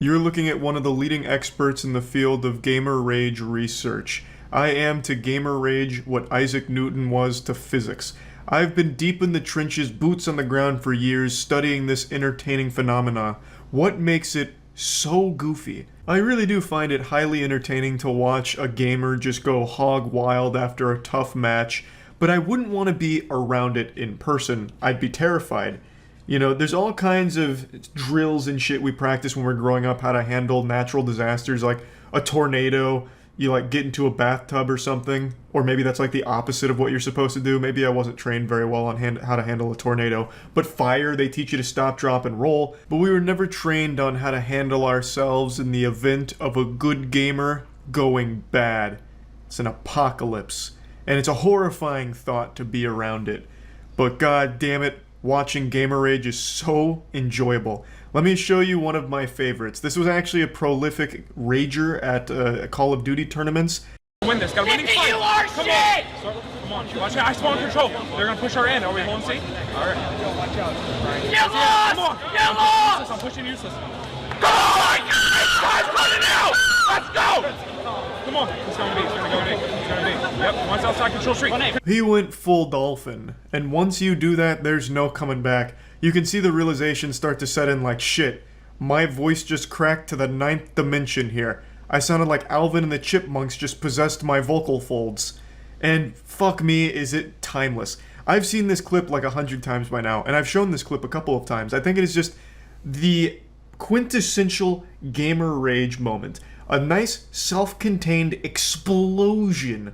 You're looking at one of the leading experts in the field of gamer rage research. I am to gamer rage what Isaac Newton was to physics. I've been deep in the trenches, boots on the ground for years, studying this entertaining phenomena. What makes it so goofy? I really do find it highly entertaining to watch a gamer just go hog wild after a tough match, but I wouldn't want to be around it in person. I'd be terrified. You know, there's all kinds of drills and shit we practice when we're growing up, how to handle natural disasters like a tornado. You like get into a bathtub or something, or maybe that's like the opposite of what you're supposed to do. Maybe I wasn't trained very well on how to handle a tornado. But fire, they teach you to stop, drop, and roll. But we were never trained on how to handle ourselves in the event of a good gamer going bad. It's an apocalypse, and it's a horrifying thought to be around it. But god damn it, watching gamer rage is so enjoyable. Let me show you one of my favorites. This was actually a prolific rager at Call of Duty tournaments. Win this, gotta win these fights. You are shit! Come on, watch out, I spawn control. They're gonna push our end. Are we holding C? Alright. Watch out. Get lost! Come on! Get lost! I'm pushing useless. Come on! Guys, running out! Let's go! Come on, he's gonna be, he's gonna go B. He's gonna be. Yep, one's outside control street. He went full dolphin, and once you do that, there's no coming back. You can see the realization start to set in like, shit, my voice just cracked to the 9th dimension here. I sounded like Alvin and the Chipmunks just possessed my vocal folds. And fuck me, is it timeless. I've seen this clip like 100 times by now, and I've shown this clip a couple of times. I think it is just the quintessential gamer rage moment. A nice, self-contained explosion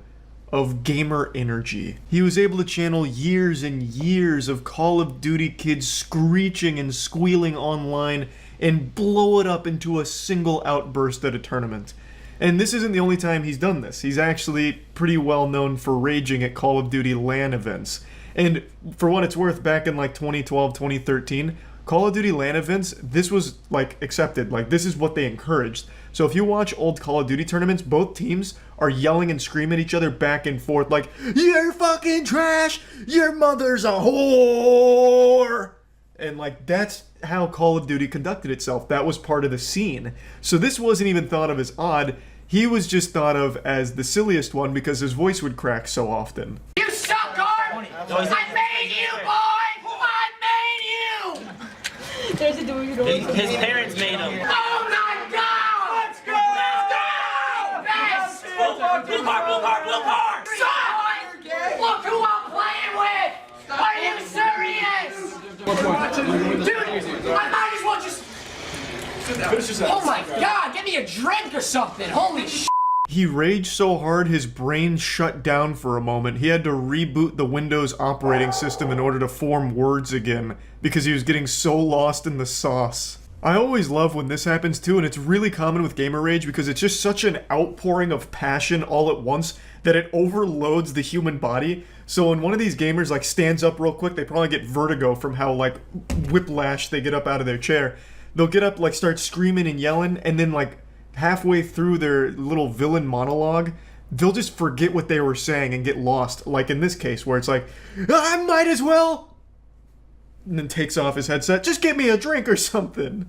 of gamer energy. He was able to channel years and years of Call of Duty kids screeching and squealing online and blow it up into a single outburst at a tournament. And this isn't the only time he's done this. He's actually pretty well known for raging at Call of Duty LAN events. And for what it's worth, back in like 2012, 2013, Call of Duty LAN events, this was like accepted. Like this is what they encouraged. So if you watch old Call of Duty tournaments, both teams are yelling and screaming at each other back and forth like, "You're fucking trash! Your mother's a whore!" And like that's how Call of Duty conducted itself. That was part of the scene. So this wasn't even thought of as odd. He was just thought of as the silliest one because his voice would crack so often. You sucker! I made you, boy! I made you! There's a door you don't. His parents made him. Oh my god! Let's go! Let's go! Best! Blue car! Son! Look who I'm playing with! Are you serious? Dude, I might as well just... Oh my god, give me a drink or something! Holy sh**! He raged so hard his brain shut down for a moment. He had to reboot the Windows operating system in order to form words again because he was getting so lost in the sauce. I always love when this happens too, and it's really common with gamer rage because it's just such an outpouring of passion all at once that it overloads the human body. So when one of these gamers like stands up real quick, they probably get vertigo from how like whiplash they get up out of their chair. They'll get up, like start screaming and yelling, and then like halfway through their little villain monologue, they'll just forget what they were saying and get lost. Like in this case where it's like, I might as well, and then takes off his headset, just get me a drink or something.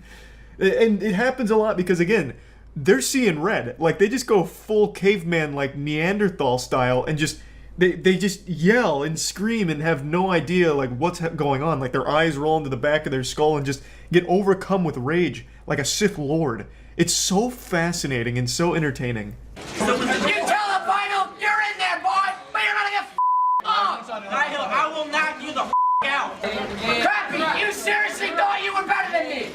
And it happens a lot because again, they're seeing red. Like they just go full caveman like Neanderthal style and just they just yell and scream and have no idea like what's going on. Like their eyes roll into the back of their skull and just get overcome with rage like a Sith Lord. It's so fascinating and so entertaining. You tell the final, you're in there, boy, but you're gonna get up! I will knock you the out. Crappy, you seriously thought you were better than me?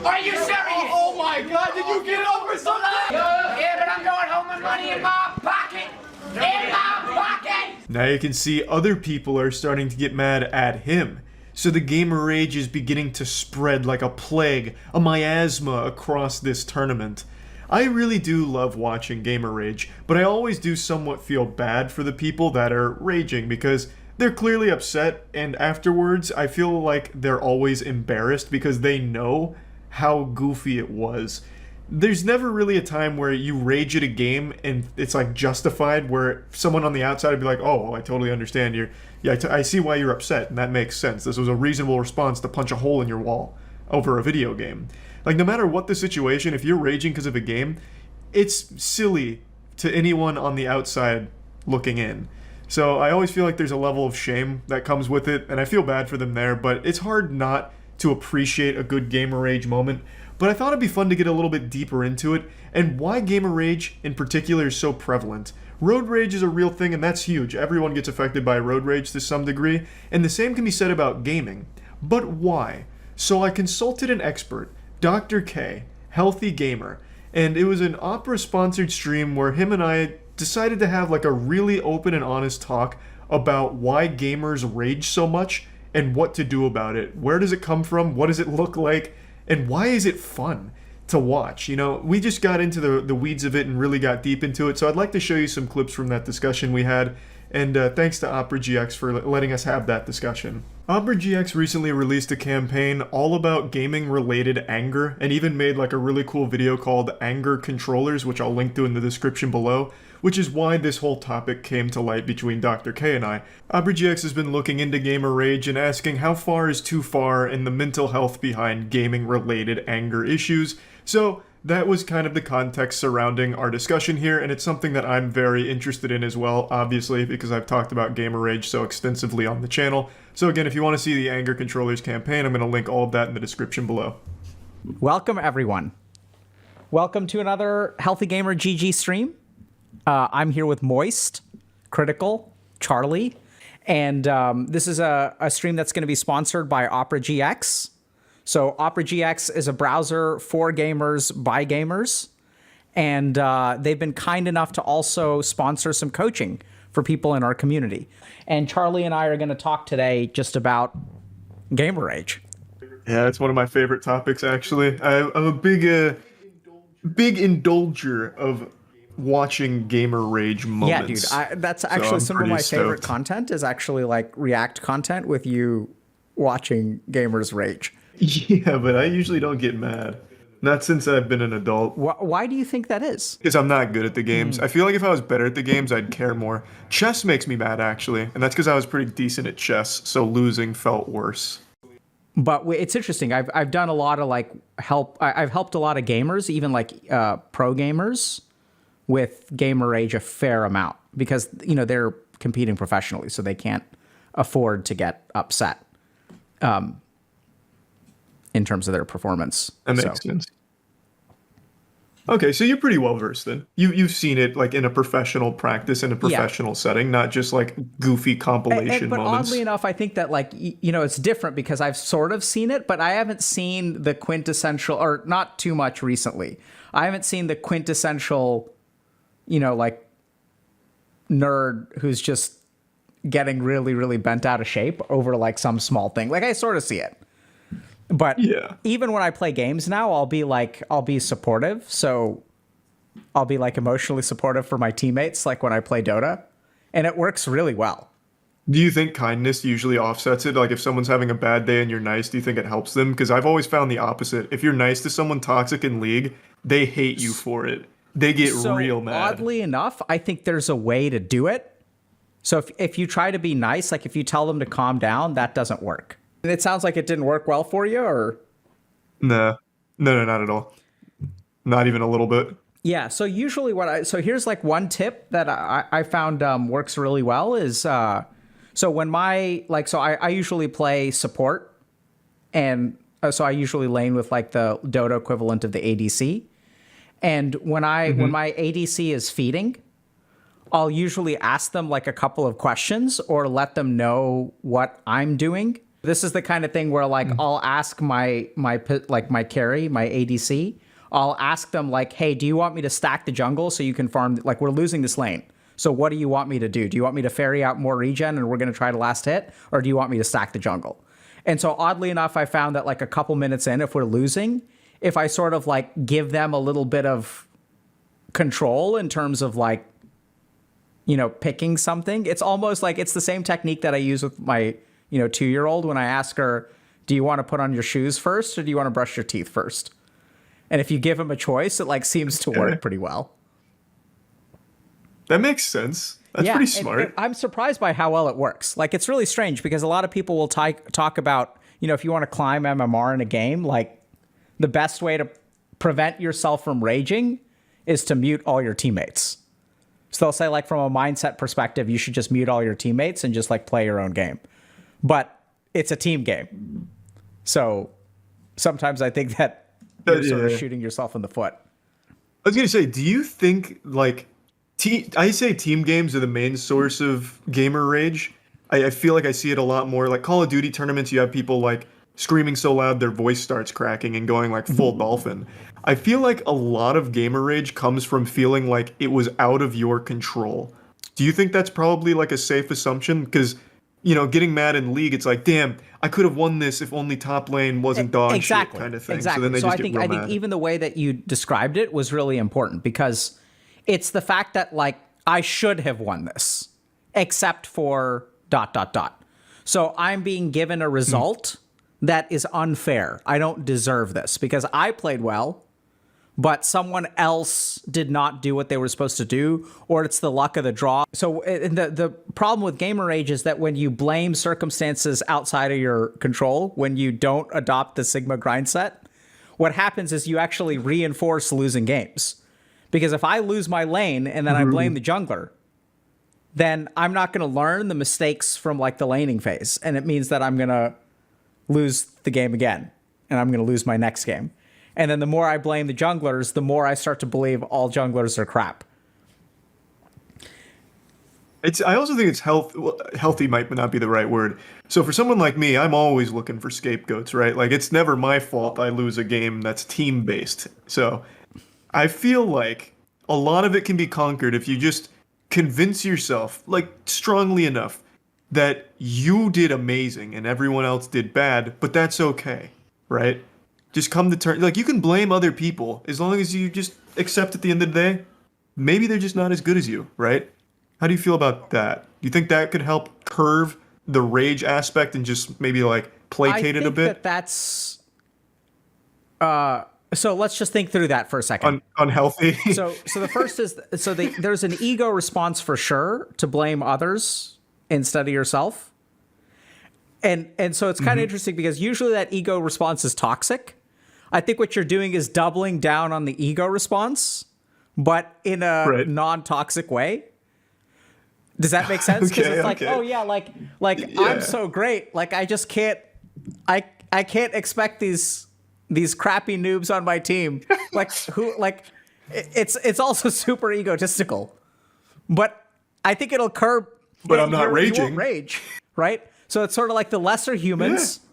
Are you serious? Oh my god, did you get it over something? Yeah, but I'm going home with money in my pocket. In my pocket! Now you can see other people are starting to get mad at him. So the gamer rage is beginning to spread like a plague, a miasma across this tournament. I really do love watching gamer rage, but I always do somewhat feel bad for the people that are raging because they're clearly upset, and afterwards I feel like they're always embarrassed because they know how goofy it was. There's never really a time where you rage at a game and it's like justified, where someone on the outside would be like, oh, well, I totally understand. I see why you're upset, and that makes sense. This was a reasonable response to punch a hole in your wall over a video game. Like, no matter what the situation, if you're raging because of a game, it's silly to anyone on the outside looking in. So I always feel like there's a level of shame that comes with it, and I feel bad for them there, but it's hard not to appreciate a good gamer rage moment. But I thought it'd be fun to get a little bit deeper into it, and why gamer rage in particular is so prevalent. Road rage is a real thing, and that's huge. Everyone gets affected by road rage to some degree, and the same can be said about gaming. But why? So I consulted an expert, Dr. K, Healthy Gamer, and it was an Opera-sponsored stream where him and I decided to have like a really open and honest talk about why gamers rage so much and what to do about it. Where does it come from? What does it look like? And why is it fun to watch? You know, we just got into the weeds of it and really got deep into it, so I'd like to show you some clips from that discussion we had, and thanks to Opera GX for letting us have that discussion. Opera GX recently released a campaign all about gaming-related anger, and even made like a really cool video called Anger Controllers, which I'll link to in the description below, which is why this whole topic came to light between Dr. K and I. Opera GX has been looking into gamer rage and asking how far is too far in the mental health behind gaming-related anger issues. So that was kind of the context surrounding our discussion here, and it's something that I'm very interested in as well, obviously, because I've talked about gamer rage so extensively on the channel. So again, if you want to see the Anger Controllers campaign, I'm going to link all of that in the description below. Welcome, everyone. Welcome to another Healthy Gamer GG stream. I'm here with Moist, Critical, Charlie, and this is a stream that's going to be sponsored by Opera GX. So Opera GX is a browser for gamers by gamers, and they've been kind enough to also sponsor some coaching for people in our community. And Charlie and I are going to talk today just about gamer rage. Yeah, it's one of my favorite topics, actually. I'm a big indulger of watching gamer rage moments. Yeah, dude, that's actually some of my favorite content is actually like React content with you watching gamers rage. Yeah, but I usually don't get mad. Not since I've been an adult. Why do you think that is? Because I'm not good at the games. I feel like if I was better at the games, I'd care more. Chess makes me mad, actually. And that's because I was pretty decent at chess, so losing felt worse. But it's interesting. I've done a lot of like I've helped a lot of gamers, even like pro gamers, with gamer rage a fair amount because, you know, they're competing professionally, so they can't afford to get upset in terms of their performance. That makes sense. Okay, so you're pretty well versed then. You've seen it like in a professional practice, in a professional setting, not just like goofy compilation but moments. Oddly enough, I think that like, you know, it's different because I've sort of seen it, but I haven't seen the quintessential, or not too much recently. I haven't seen the quintessential, you know, like nerd who's just getting really, really bent out of shape over like some small thing. Like I sort of see it. But yeah, even when I play games now, I'll be supportive. So I'll be like emotionally supportive for my teammates, like when I play Dota, and it works really well. Do you think kindness usually offsets it? Like if someone's having a bad day and you're nice, do you think it helps them? Because I've always found the opposite. If you're nice to someone toxic in League, they hate you for it. They get real mad. Oddly enough, I think there's a way to do it. So if you try to be nice, like if you tell them to calm down, that doesn't work. It sounds like it didn't work well for you, or? No, not at all. Not even a little bit. Yeah, so usually so here's like one tip that I found works really well is, so when I usually play support, and so I usually lane with like the Dota equivalent of the ADC. And when my ADC is feeding, I'll usually ask them like a couple of questions or let them know what I'm doing. This is the kind of thing where like I'll ask my carry, my ADC, I'll ask them like, hey, do you want me to stack the jungle so you can farm? Like we're losing this lane. So what do you want me to do? Do you want me to ferry out more regen and we're going to try to last hit? Or do you want me to stack the jungle? And so oddly enough, I found that like a couple minutes in, if we're losing, if I sort of like give them a little bit of control in terms of like, you know, picking something, it's almost like it's the same technique that I use with my 2-year-old when I ask her, do you want to put on your shoes first or do you want to brush your teeth first? And if you give him a choice, it like seems to work pretty well. That makes sense. That's pretty smart. And I'm surprised by how well it works. Like it's really strange because a lot of people will talk about, if you want to climb MMR in a game, like the best way to prevent yourself from raging is to mute all your teammates. So they'll say, like, from a mindset perspective, you should just mute all your teammates and just, like, play your own game. But it's a team game. So sometimes I think that you're sort of shooting yourself in the foot. I was going to say, do you think, like, I say team games are the main source of gamer rage. I feel like I see it a lot more. Like Call of Duty tournaments, you have people, like, screaming so loud their voice starts cracking and going, like, full dolphin. I feel like a lot of gamer rage comes from feeling like it was out of your control. Do you think that's probably, like, a safe assumption? Because, you know, getting mad in League, it's like, damn, I could have won this if only top lane wasn't dog shit kind of thing. Exactly. So then they just I think mad. even the way that you described it was really important, because it's the fact that, like, I should have won this, except for ... So I'm being given a result that is unfair. I don't deserve this because I played well, but someone else did not do what they were supposed to do, or it's the luck of the draw. So the problem with gamer rage is that when you blame circumstances outside of your control, when you don't adopt the Sigma grind set, what happens is you actually reinforce losing games. Because if I lose my lane and then I blame the jungler, then I'm not going to learn the mistakes from, like, the laning phase. And it means that I'm going to lose the game again. And I'm going to lose my next game. And then the more I blame the junglers, the more I start to believe all junglers are crap. I also think it's healthy might not be the right word. So for someone like me, I'm always looking for scapegoats, right? Like, it's never my fault I lose a game that's team-based. So I feel like a lot of it can be conquered if you just convince yourself, like, strongly enough that you did amazing and everyone else did bad, but that's okay, right? Just come to terms. Like, you can blame other people as long as you just accept at the end of the day, maybe they're just not as good as you, right? How do you feel about that? Do you think that could help curve the rage aspect and just maybe, like, placate it a bit? That's so let's just think through that for a second. Unhealthy. So the first is, there's an ego response for sure to blame others instead of yourself. And so it's kind of interesting because usually that ego response is toxic. I think what you're doing is doubling down on the ego response, but in a non-toxic way. Does that make sense? Because it's like, oh yeah, like I'm so great. Like, I just can't, I can't expect these crappy noobs on my team. Like, who, like, it's also super egotistical, but I think it'll curb. But I'm not raging. You won't rage, right? So it's sort of like the lesser humans. Yeah.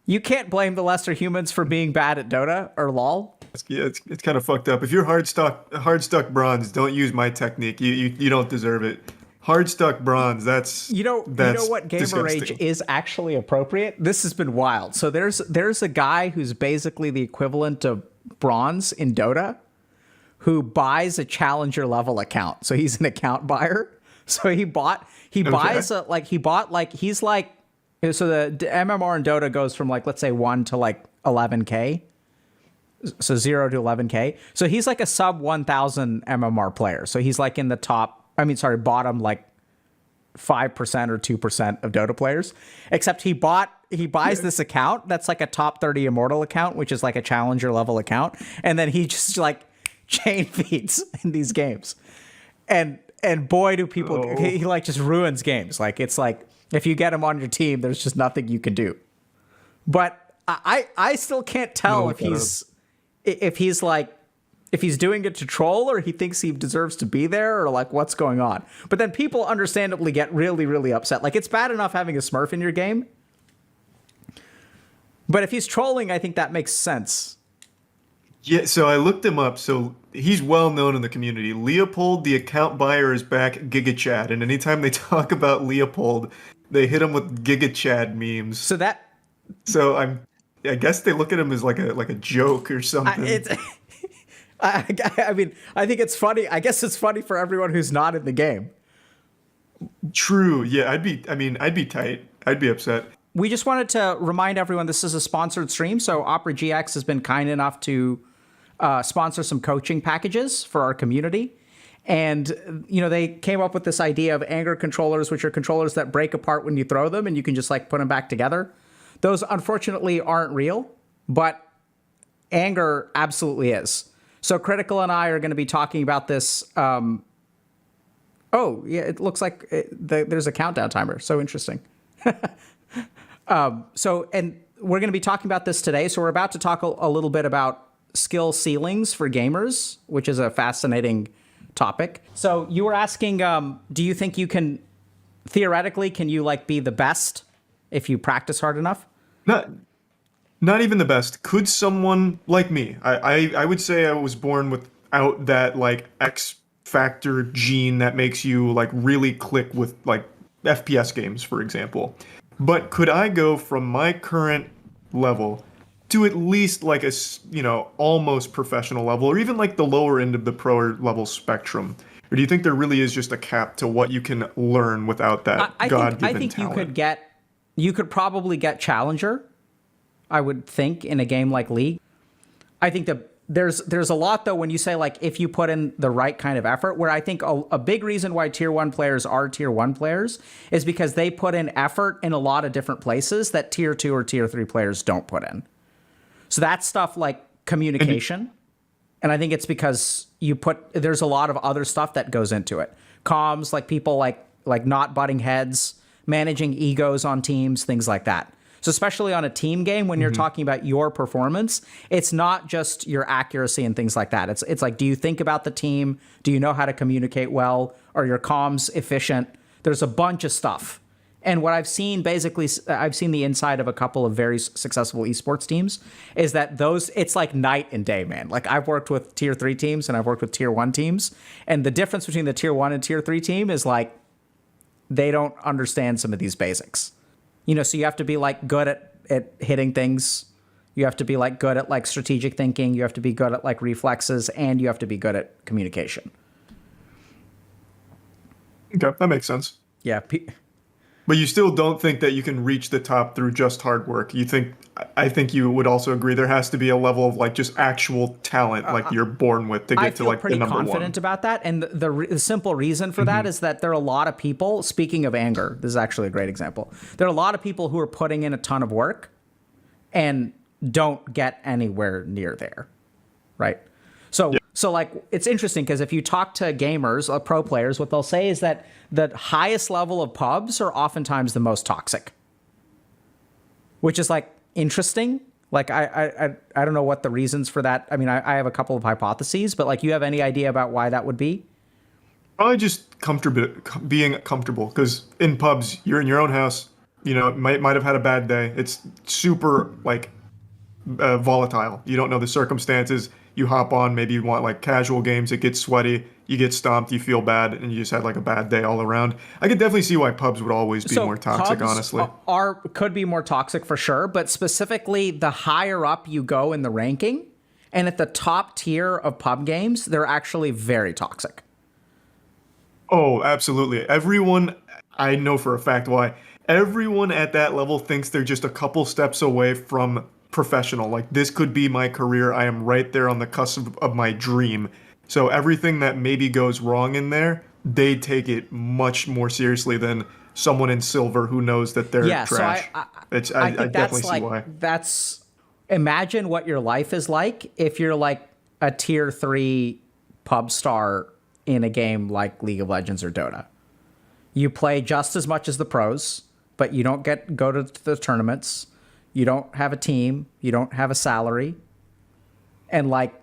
You can't blame the lesser humans for being bad at Dota or LoL. Yeah, it's kind of fucked up. If you're hard stuck bronze, don't use my technique. You don't deserve it. Hard stuck bronze. That's you know what gamer disgusting. rage is actually appropriate. This has been wild. So there's a guy who's basically the equivalent of bronze in Dota, who buys a challenger level account. So he's an account buyer. So he's like so the MMR in Dota goes from, like, let's say 1 to, like, 11K. So 0 to 11K. So he's like a sub 1,000 MMR player. So he's like in the bottom, like, 5% or 2% of Dota players. Except he buys this account that's like a top 30 immortal account, which is like a challenger level account, and then he just, like, chain feeds in these games. And boy, do people he, like, just ruins games. Like, it's like, if you get him on your team, there's just nothing you can do. But I still can't tell if he's doing it to troll, or he thinks he deserves to be there, or, like, what's going on. But then people understandably get really, really upset. Like, it's bad enough having a Smurf in your game, but if he's trolling, I think that makes sense. Yeah, so I looked him up. So he's well known in the community. Leopold, the account buyer, is back GigaChad, and anytime they talk about Leopold, they hit him with GigaChad memes. So I guess they look at him as like a joke or something. I mean, I think it's funny. I guess it's funny for everyone who's not in the game. True. Yeah, I'd be tight. I'd be upset. We just wanted to remind everyone this is a sponsored stream. So Opera GX has been kind enough to sponsor some coaching packages for our community. And, you know, they came up with this idea of anger controllers, which are controllers that break apart when you throw them and you can just, like, put them back together. Those, unfortunately, aren't real, but anger absolutely is. So Critical and I are going to be talking about this. Oh, yeah, it looks like there's a countdown timer. So interesting. And we're going to be talking about this today. So we're about to talk a little bit about skill ceilings for gamers, which is a fascinating topic. So you were asking, do you think you can, theoretically, can you like be the best if you practice hard enough? Not even the best. Could someone like me? I would say I was born without that like X factor gene that makes you like really click with like FPS games, for example. But could I go from my current level to at least like a, almost professional level, or even like the lower end of the pro level spectrum? Or do you think there really is just a cap to what you can learn without that God-given talent? I think you could probably get Challenger, I would think, in a game like League. I think that there's a lot, though, when you say, like, if you put in the right kind of effort, where I think a big reason why Tier 1 players are Tier 1 players is because they put in effort in a lot of different places that Tier 2 or Tier 3 players don't put in. So that's stuff like communication. And I think it's because there's a lot of other stuff that goes into it. Comms, like people like not butting heads, managing egos on teams, things like that. So especially on a team game, when you're talking about your performance, it's not just your accuracy and things like that. It's like, do you think about the team? Do you know how to communicate well? Are your comms efficient? There's a bunch of stuff. And what I've seen, basically, I've seen the inside of a couple of very successful esports teams, is that it's like night and day, man. Like I've worked with Tier 3 teams and I've worked with Tier 1 teams. And the difference between the Tier 1 and Tier 3 team is like, they don't understand some of these basics. So you have to be like good at hitting things. You have to be like good at like strategic thinking. You have to be good at like reflexes, and you have to be good at communication. Okay, that makes sense. Yeah. But you still don't think that you can reach the top through just hard work. I think you would also agree there has to be a level of like just actual talent like you're born with to get to like the number one. I feel pretty confident about that. And the simple reason for that is that there are a lot of people, speaking of anger, this is actually a great example. There are a lot of people who are putting in a ton of work and don't get anywhere near there, right? So like, it's interesting because if you talk to gamers, pro players, what they'll say is that the highest level of pubs are oftentimes the most toxic, which is like interesting. Like, I don't know what the reasons for that. I mean, I have a couple of hypotheses, but like, you have any idea about why that would be? Probably just being comfortable, because in pubs, you're in your own house, might have had a bad day. It's super like volatile. You don't know the circumstances. You hop on, maybe you want like casual games, it gets sweaty, you get stomped, you feel bad, and you just had like a bad day all around. I could definitely see why pubs would always be more toxic, honestly. Could be more toxic for sure, but specifically the higher up you go in the ranking, and at the top tier of pub games, they're actually very toxic. Oh, absolutely. Everyone, I know for a fact why, everyone at that level thinks they're just a couple steps away from professional. Like, this could be my career. I am right there on the cusp of my dream. So everything that maybe goes wrong in there, they take it much more seriously than someone in silver who knows that they're trash. So I definitely see why. Imagine what your life is like if you're like a tier 3 pub star in a game like League of Legends or Dota. You play just as much as the pros, but you don't go to the tournaments. You don't have a team. You don't have a salary. And like,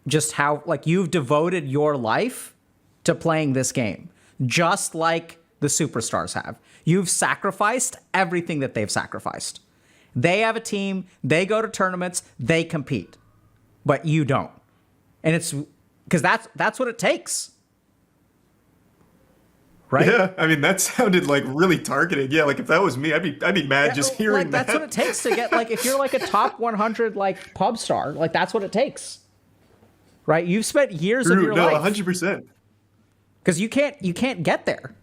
just how, like, you've devoted your life to playing this game, just like the superstars have. You've sacrificed everything that they've sacrificed. They have a team. They go to tournaments. They compete. But you don't. And it's because that's what it takes. Right? Yeah, I mean, that sounded like really targeted. Yeah, like if that was me, I'd be mad just hearing that. That's what it takes to get, like, if you're like a top 100 like pub star, like that's what it takes. Right? You've spent years of your life. 100%. Because you can't get there.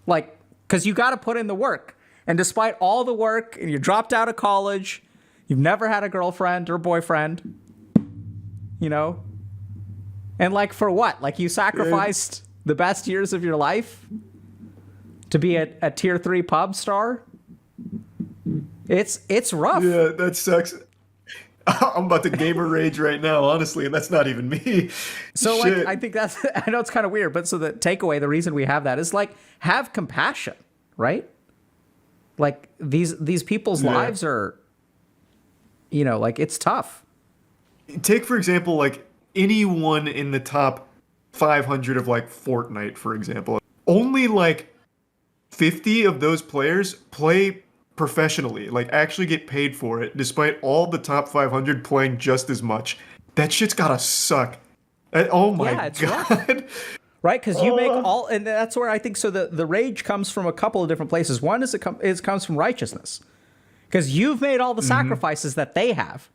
Like, because you got to put in the work. And despite all the work, and you dropped out of college, you've never had a girlfriend or boyfriend, and like, for what? Like, you sacrificed the best years of your life to be a tier 3 pub star. It's rough. Yeah, that sucks. I'm about to gamer rage right now, honestly, and that's not even me. So Shit. like I think that's I know it's kind of weird, but so the takeaway, the reason we have that is like have compassion, right? Like these people's lives are, like it's tough. Take for example, like anyone in the top 500 of like Fortnite, for example. Only like 50 of those players play professionally, like actually get paid for it, despite all the top 500 playing just as much. That shit's gotta suck. Oh my it's god. rough. Right, because you make all, and that's where I think so. The rage comes from a couple of different places. One is it comes from righteousness, because you've made all the sacrifices that they have,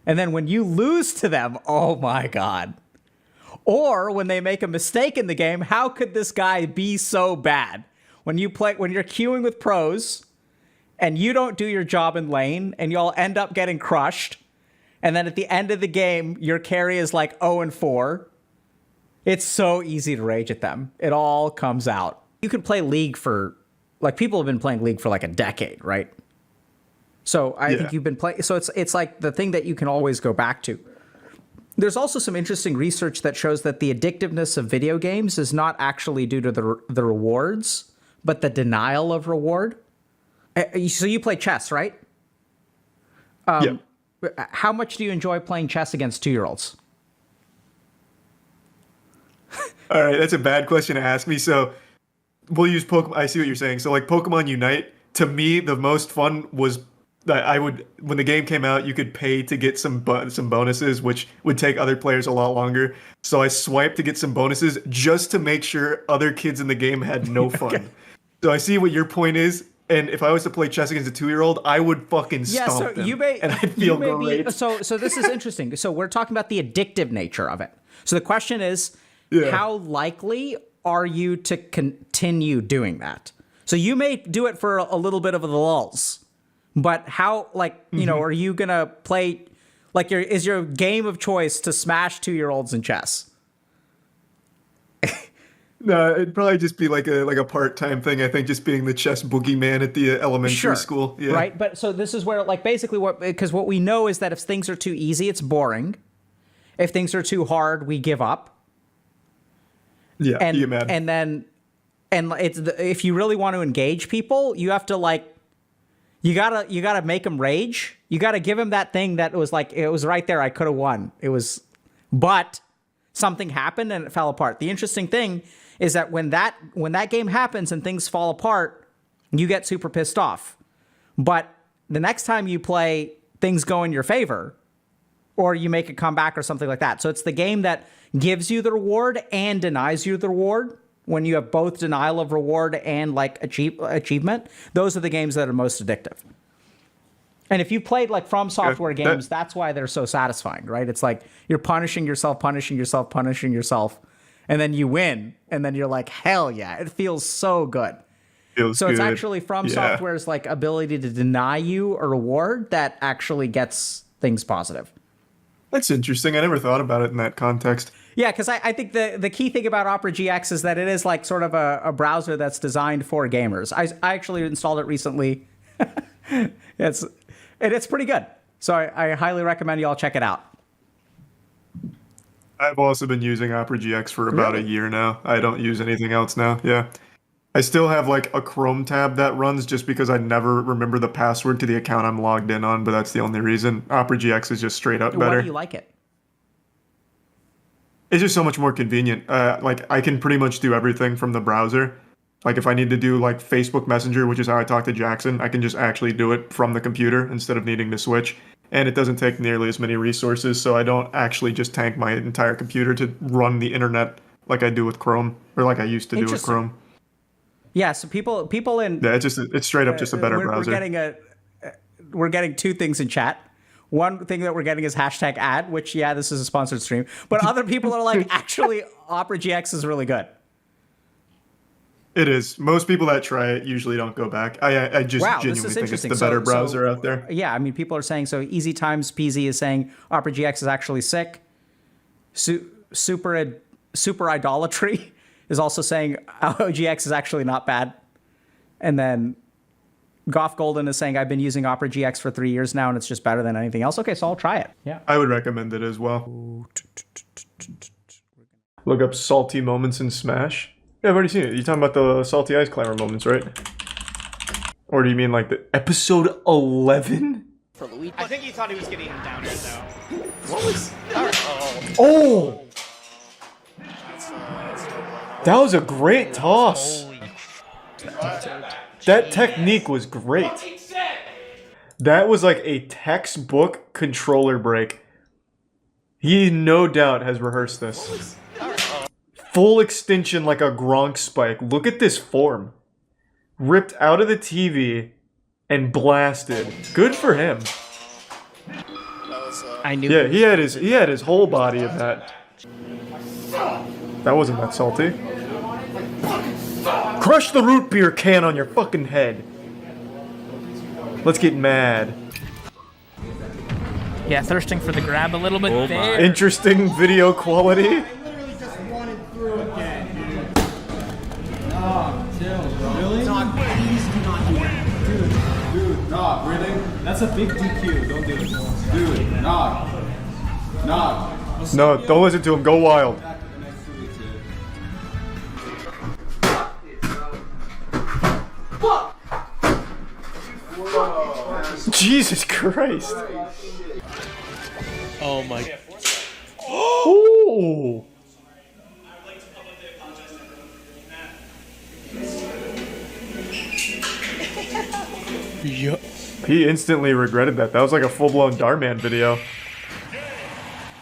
and then when you lose to them, oh my god. Or when they make a mistake in the game, how could this guy be so bad? When you're queuing with pros, and you don't do your job in lane, and y'all end up getting crushed, and then at the end of the game, your carry is like 0-4. It's so easy to rage at them. It all comes out. You can play League for, like, people have been playing League for like a decade, right? So I think you've been playing. So it's like the thing that you can always go back to. There's also some interesting research that shows that the addictiveness of video games is not actually due to the rewards, but the denial of reward. So you play chess, right? Yeah. How much do you enjoy playing chess against 2-year-olds? All right, that's a bad question to ask me. So we'll use Pokemon. I see what you're saying. So like Pokemon Unite, to me, the most fun was that when the game came out, you could pay to get some bonuses, which would take other players a lot longer. So I swiped to get some bonuses just to make sure other kids in the game had no fun. Okay. So I see what your point is. And if I was to play chess against a 2-year-old, I would fucking stomp them. And I'd feel great. So this is interesting. So we're talking about the addictive nature of it. So the question is, how likely are you to continue doing that? So you may do it for a little bit of the lulls, but how, like, are you going to play, like, is your game of choice to smash 2-year-olds in chess? No, it'd probably just be like a part-time thing. I think just being the chess boogeyman at the elementary school. Yeah. Right. But so this is where, like, basically because what we know is that if things are too easy, it's boring. If things are too hard, we give up. Yeah. And if you really want to engage people, you have to, like, you gotta make them rage. You gotta give them that thing that was like, it was right there. I could have won. But something happened and it fell apart. The interesting thing is that when that game happens and things fall apart, you get super pissed off. But the next time you play, things go in your favor, or you make a comeback or something like that. So it's the game that gives you the reward and denies you the reward. When you have both denial of reward and, like, achievement, those are the games that are most addictive. And if you played, like, From Software games, that's why they're so satisfying, right? It's like you're punishing yourself, and then you win, and then you're like, hell yeah, it feels so good. It's actually From Software's, like, ability to deny you a reward that actually gets things positive. That's interesting. I never thought about it in that context. Yeah, because I think the key thing about Opera GX is that it is, like, sort of a browser that's designed for gamers. I actually installed it recently. It's pretty good. So I highly recommend you all check it out. I've also been using Opera GX for about a year now. I don't use anything else now. Yeah. I still have, like, a Chrome tab that runs just because I never remember the password to the account I'm logged in on, but that's the only reason. Opera GX is just straight up better. Why do you like it? It's just so much more convenient. Like, I can pretty much do everything from the browser. Like, if I need to do, like, Facebook Messenger, which is how I talk to Jackson, I can just actually do it from the computer instead of needing to switch. And it doesn't take nearly as many resources, so I don't actually just tank my entire computer to run the internet like I do with Chrome, or like I used to do with Chrome. Yeah, so people in... Yeah, it's straight up just a better browser. We're getting two things in chat. One thing that we're getting is #ad, which, yeah, this is a sponsored stream. But other people are like, actually, Opera GX is really good. It is. Most people that try it usually don't go back. I just genuinely think it's the better browser out there. Yeah, I mean, people are saying, so Easy Times PZ is saying Opera GX is actually sick. Super Idolatry is also saying OGX is actually not bad. And then Goff Golden is saying I've been using Opera GX for 3 years now and it's just better than anything else. Okay, so I'll try it. Yeah. I would recommend it as well. Look up salty moments in Smash. Yeah, I've already seen it. You're talking about the salty ice climber moments, right? Or do you mean like the episode 11? I think he thought he was getting him down here, though. What was... Oh! That was a great toss. That technique was great. That was like a textbook controller break. He no doubt has rehearsed this. Full extension like a Gronk spike. Look at this form. Ripped out of the TV and blasted. Good for him. I knew. Yeah, he had his whole body in that. That wasn't that salty. Crush the root beer can on your fucking head. Let's get mad. Yeah, thirsting for the grab a little bit there. Interesting video quality. Dude, nah, really? That's a big DQ. Don't do it. Dude, nah. No, don't listen to him. Go wild. Jesus Christ. Oh my. Oh. Yup. He instantly regretted that. That was like a full-blown Darman video.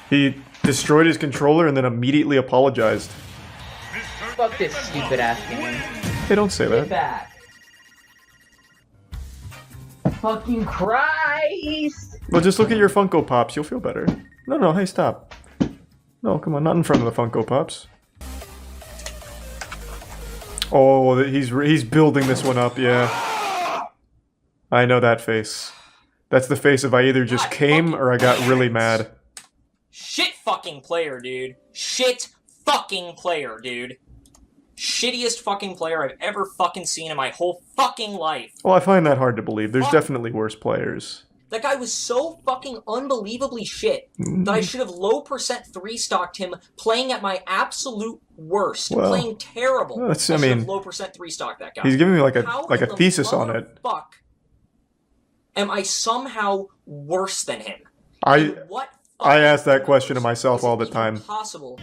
He destroyed his controller and then immediately apologized. Fuck this stupid ass game. Hey, don't say Get that. back. Fucking Christ! Well, just look at your Funko Pops. You'll feel better. No, hey, stop. No, come on, not in front of the Funko Pops. Oh, he's building this one up, yeah. I know that face. That's the face of I either just came or I got really mad. Shit fucking player, dude. Shit fucking player, dude. Shittiest fucking player I've ever fucking seen in my whole fucking life. Well, I find that hard to believe. There's definitely worse players. That guy was so fucking unbelievably shit that I should have low percent 3-stocked him playing at my absolute worst. Well, playing terrible. that's- I I should mean, have low percent 3-stocked that guy. He's giving me like How a in the thesis on it. Fuck. Am I somehow worse than him? I ask that question to myself all the time. Possible.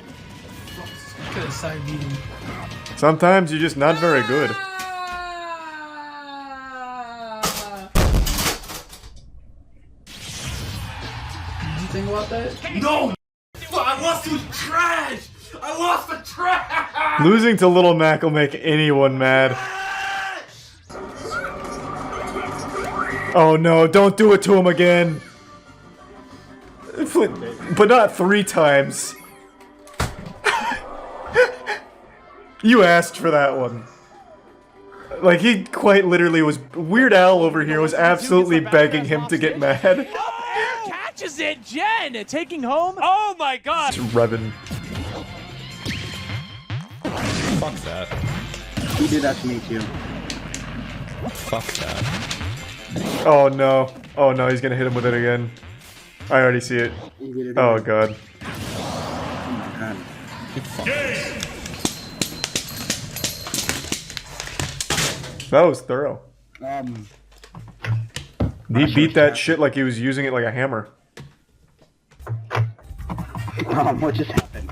Sometimes you're just not very good. No! I lost to trash! I lost the trash! Losing to Little Mac will make anyone mad. Oh no, don't do it to him again. But not 3 times. You asked for that one. Like, he quite literally was... Weird Al over here was absolutely begging him to get mad. Catches it, Jen, taking home. Oh my god. It's Revan. Fuck that. He did that to me too. Fuck that. Oh no. Oh no, he's gonna hit him with it again. I already see it. He did it Oh again. god. Oh my god. That was thorough. He beat that happened. shit like he was using it like a hammer. What just happened?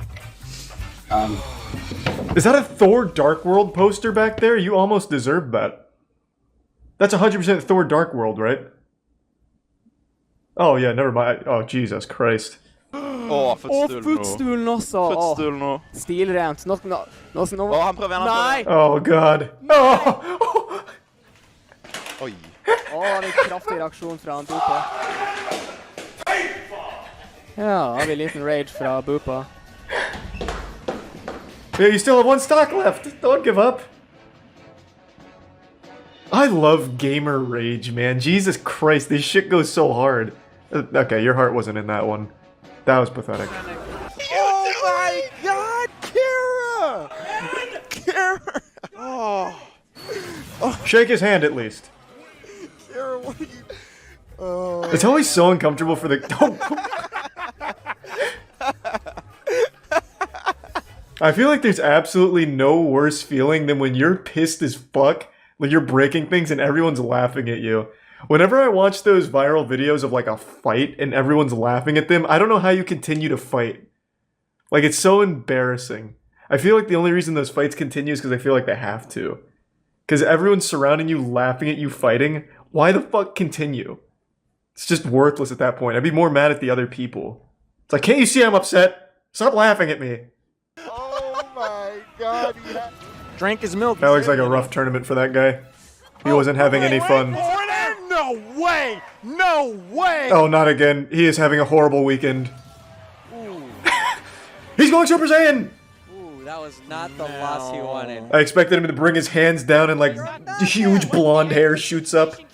Is that a Thor Dark World poster back there? You almost deserved that. That's 100% Thor Dark World, right? Oh yeah, never mind. Oh Jesus Christ. Footstolen også. Footstolen nå. Stilrent. Nå. Han prøver en Nei! Oh god. Oh! Oi. Det er en kraftig reaksjon fra han Boopa. Ja, har vi en liten rage fra Boopa. Yeah, you still have 1 stock left. Don't give up. I love gamer rage, man. Jesus Christ, this shit goes so hard. Okay, your heart wasn't in that one. That was pathetic. Oh my god, Kira! Kira! Oh. Shake his hand at least. It's always so uncomfortable for the. I feel like there's absolutely no worse feeling than when you're pissed as fuck, like you're breaking things and everyone's laughing at you. Whenever I watch those viral videos of like a fight and everyone's laughing at them, I don't know how you continue to fight. Like, it's so embarrassing. I feel like the only reason those fights continue is because I feel like they have to. Because everyone's surrounding you, laughing at you fighting. Why the fuck continue? It's just worthless at that point. I'd be more mad at the other people. It's like, can't you see I'm upset? Stop laughing at me. Oh my god. Drank his milk. That looks like a rough tournament for that guy. He wasn't having any fun. No way! No way! Oh, not again. He is having a horrible weekend. He's going Super Saiyan! Ooh, that was not the loss he wanted. I expected him to bring his hands down and like huge blonde hair shoots up. They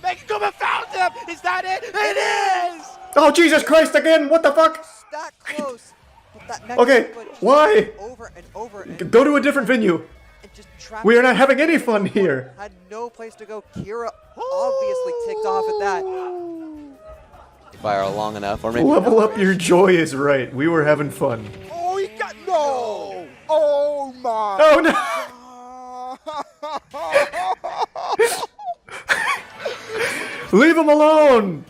make it come and found him. Is that it? It is. Oh, Jesus Christ again! What the fuck? That close. Okay, why? Over and over and Go to a different venue. just trapped. We are not having any fun here. Had no place to go. Kira obviously ticked off at that. Fire long enough, or maybe Level up your joy is right. We were having fun. Oh, he got no! Oh my! Oh no! Leave him alone!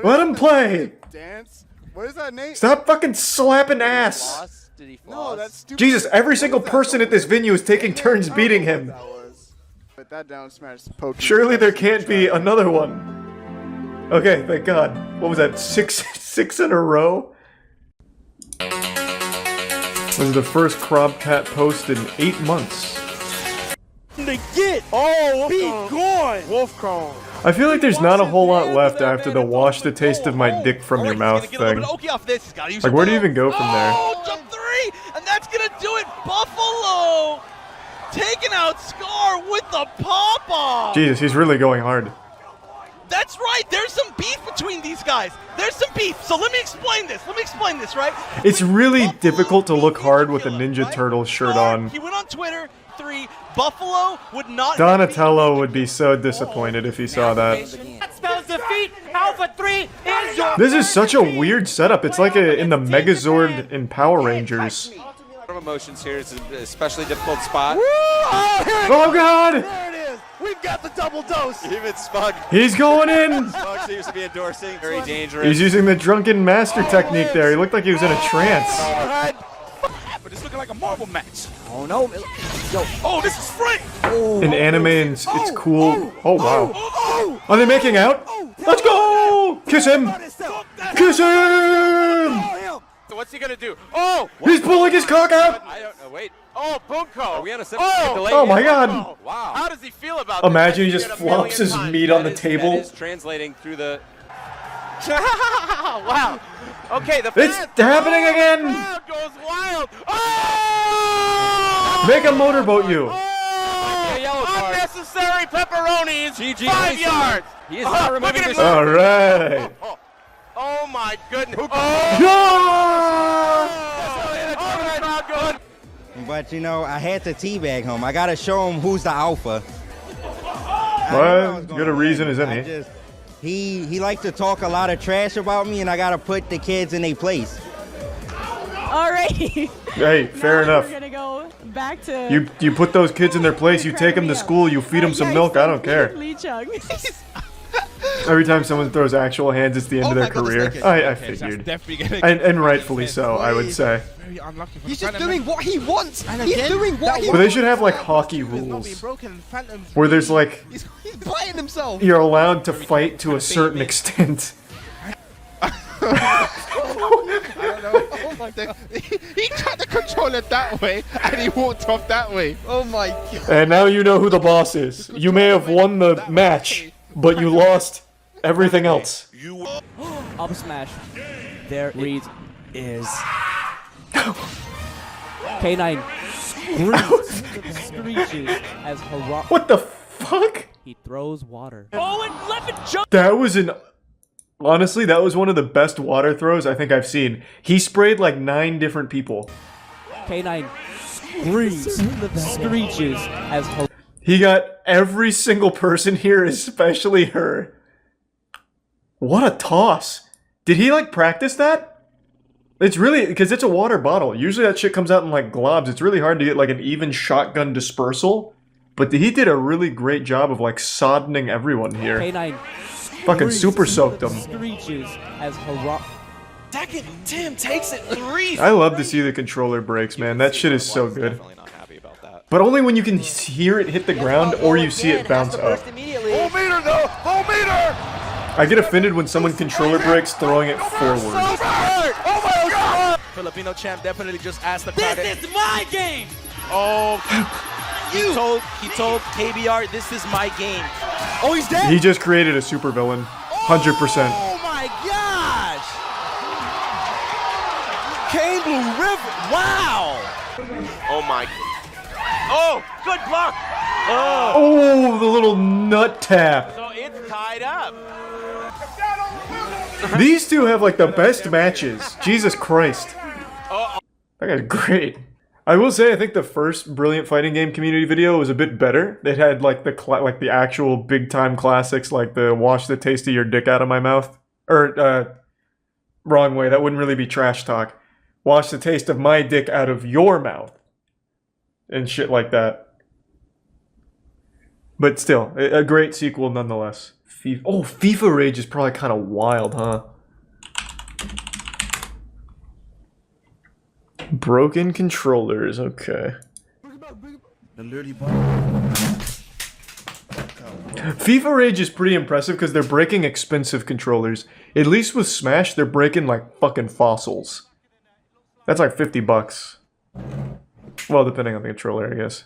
Let him play! Dance? What is that name? Stop fucking slapping ass! Did he No, that's stupid. Jesus, every single person at this venue is taking turns beating him. Put that down, smash Pokemon. Surely there can't be another one. Okay, thank God. What was that? Six in a row? This is the first Crobcat post in 8 months. Oh, be gone! Wolf cone. I feel like there's not a whole lot left after the wash the taste of my dick from your mouth thing. Like, where do you even go from there? Oh, jump 3, and that's gonna do it. Buffalo taking out Scar with the pop-off. Jesus, he's really going hard. That's right. There's some beef between these guys. There's some beef. So let me explain this. Right? It's really difficult to look hard with a Ninja Turtle shirt on. He went on Twitter. 3. Buffalo would not. Donatello would be so disappointed if he saw that. That spells defeat. Alpha 3 is your. This is such a weird setup. It's like in the Megazord in Power Rangers. of emotions here. It's an especially difficult spot. Oh God! There it is. We've got the double dose. Even Smug. He's going in. Smug seems to be endorsing. Very dangerous. He's using the drunken master technique there. He looked like he was in a trance. But it's looking like a marble match. Oh no. Yo. Oh, this is free. In anime, and it's cool. Oh wow. Are they making out? Let's go! Kiss him! Kiss him! So what's he gonna do? Oh! He's pulling his cock out! I don't know. Wait. Oh, Bunko! Are we on a 7-second delay? Oh my here? God! Wow. How does he feel about Imagine he this? just flops his meat on the table. That is translating through the. Wow. Okay, the It's happening again! crowd goes wild. Oh! Make a motorboat you. Yellow card. Unnecessary pepperonis. GG. 5 yards. He is not removing look at his. him. All right. Oh my goodness. Oh! Yeah! The crowd goes. But you know, I had to teabag him. I gotta show him who's the alpha. Well, good a reason as any. He liked to talk a lot of trash about me, and I gotta put the kids in their place. Alrighty. Hey, fair enough. We're gonna go back to. You put those kids in their place. You take them to school. You feed them some milk. I don't care. Lee Chung. Every time someone throws actual hands, it's the end of their career. I figured. And rightfully so, I would say. He's just doing what he wants. He's doing what he But wants. they should have like hockey rules where there's like He's biting himself. you're allowed to fight to a certain extent. I don't know. Oh my God. He tried to control it that way, and he walked off that way. Oh my God. And now you know who the boss is. You may have won the match, but you lost everything else. Up smash. There it is. K9 screeches as hurrah. What the fuck? He throws water. Oh, and left jump. That was honestly, that was one of the best water throws I think I've seen. He sprayed like 9 different people. K9 screeches as He got every single person here, especially her. What a toss. Did he, like, practice that? It's really, because it's a water bottle. Usually that shit comes out in, like, globs. It's really hard to get, like, an even shotgun dispersal. But he did a really great job of, like, soddening everyone here. K9 Fucking super soaked them. Screeches as Second, Tim takes it 3. I love to see the controller breaks, man. That shit is so good. But only when you can hear it hit the ground or you see it bounce up. Full meter though! Full meter! I get offended when someone controller breaks throwing it forward. Oh my god! Filipino champ definitely just asked the crowd. This is my game! Oh, he told KBR, this is my game. Oh, he's dead! He just created a supervillain. 100%. Oh my gosh! Kane Blue River, wow! Oh my. Oh, good block! Oh, the little nut tap. So it's tied up. These two have like the best matches. Jesus Christ. That guy's great. I will say I think the first Brilliant Fighting Game community video was a bit better. It had like the actual big time classics like the wash the taste of your dick out of my mouth. Or wrong way, that wouldn't really be trash talk. Wash the taste of my dick out of your mouth. And shit like that. But still, a great sequel nonetheless. FIFA Rage is probably kind of wild, huh? Broken controllers, okay. FIFA Rage is pretty impressive because they're breaking expensive controllers. At least with Smash, they're breaking like fucking fossils. That's like $50. Well, depending on the controller, I guess.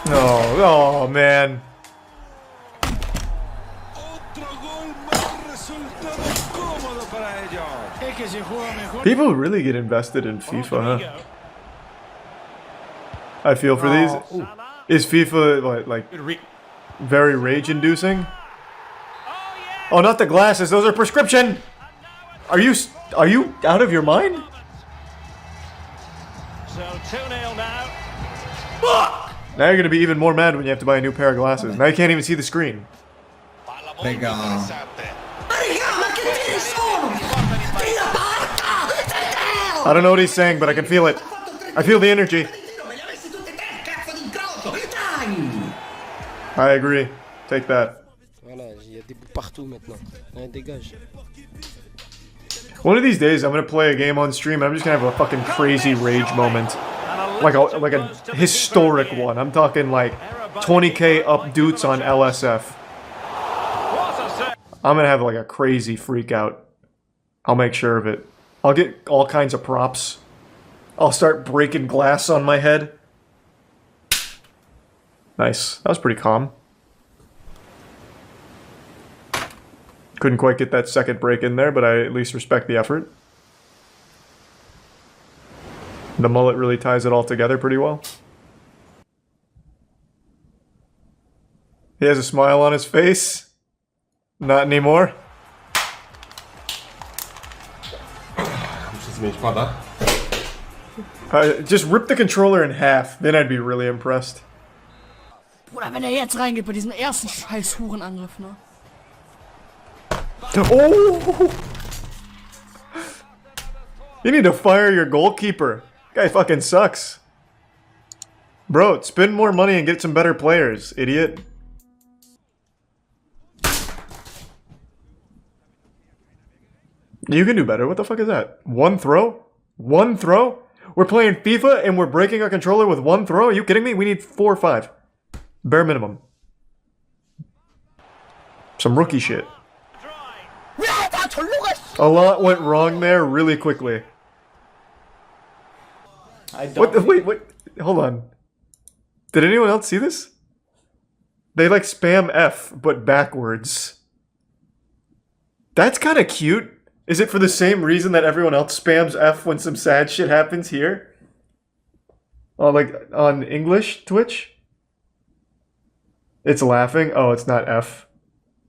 Oh, man. People really get invested in FIFA, huh? I feel for these. Is FIFA like very rage-inducing? Oh, not the glasses. Those are prescription. Are you out of your mind? So 2-0 now. Now you're gonna be even more mad when you have to buy a new pair of glasses. Now you can't even see the screen. I don't know what he's saying, but I can feel it. I feel the energy. I agree. Take that. One of these days, I'm gonna play a game on stream. And I'm just gonna have a fucking crazy rage moment, like a historic one. I'm talking like 20k up dudes on LSF. I'm gonna have like a crazy freak out. I'll make sure of it. I'll get all kinds of props. I'll start breaking glass on my head. Nice. That was pretty calm. Couldn't quite get that second break in there, but I at least respect the effort. The mullet really ties it all together pretty well. He has a smile on his face. Not anymore. Just rip the controller in half, then I'd be really impressed. Bruder, wenn jetzt reingeht bei diesem ersten scheiß Hurenangriff, ne? Oh! You need to fire your goalkeeper. Guy fucking sucks. Bro, spend more money and get some better players, idiot. You can do better. What the fuck is that? One throw? One throw? We're playing FIFA and we're breaking our controller with one throw? Are you kidding me? We need 4 or 5. Bare minimum. Some rookie shit. A lot went wrong there really quickly. Wait, hold on. Did anyone else see this? They like spam F, but backwards. That's kind of cute. Is it for the same reason that everyone else spams F when some sad shit happens here? Oh, like on English Twitch? It's laughing? Oh, it's not F.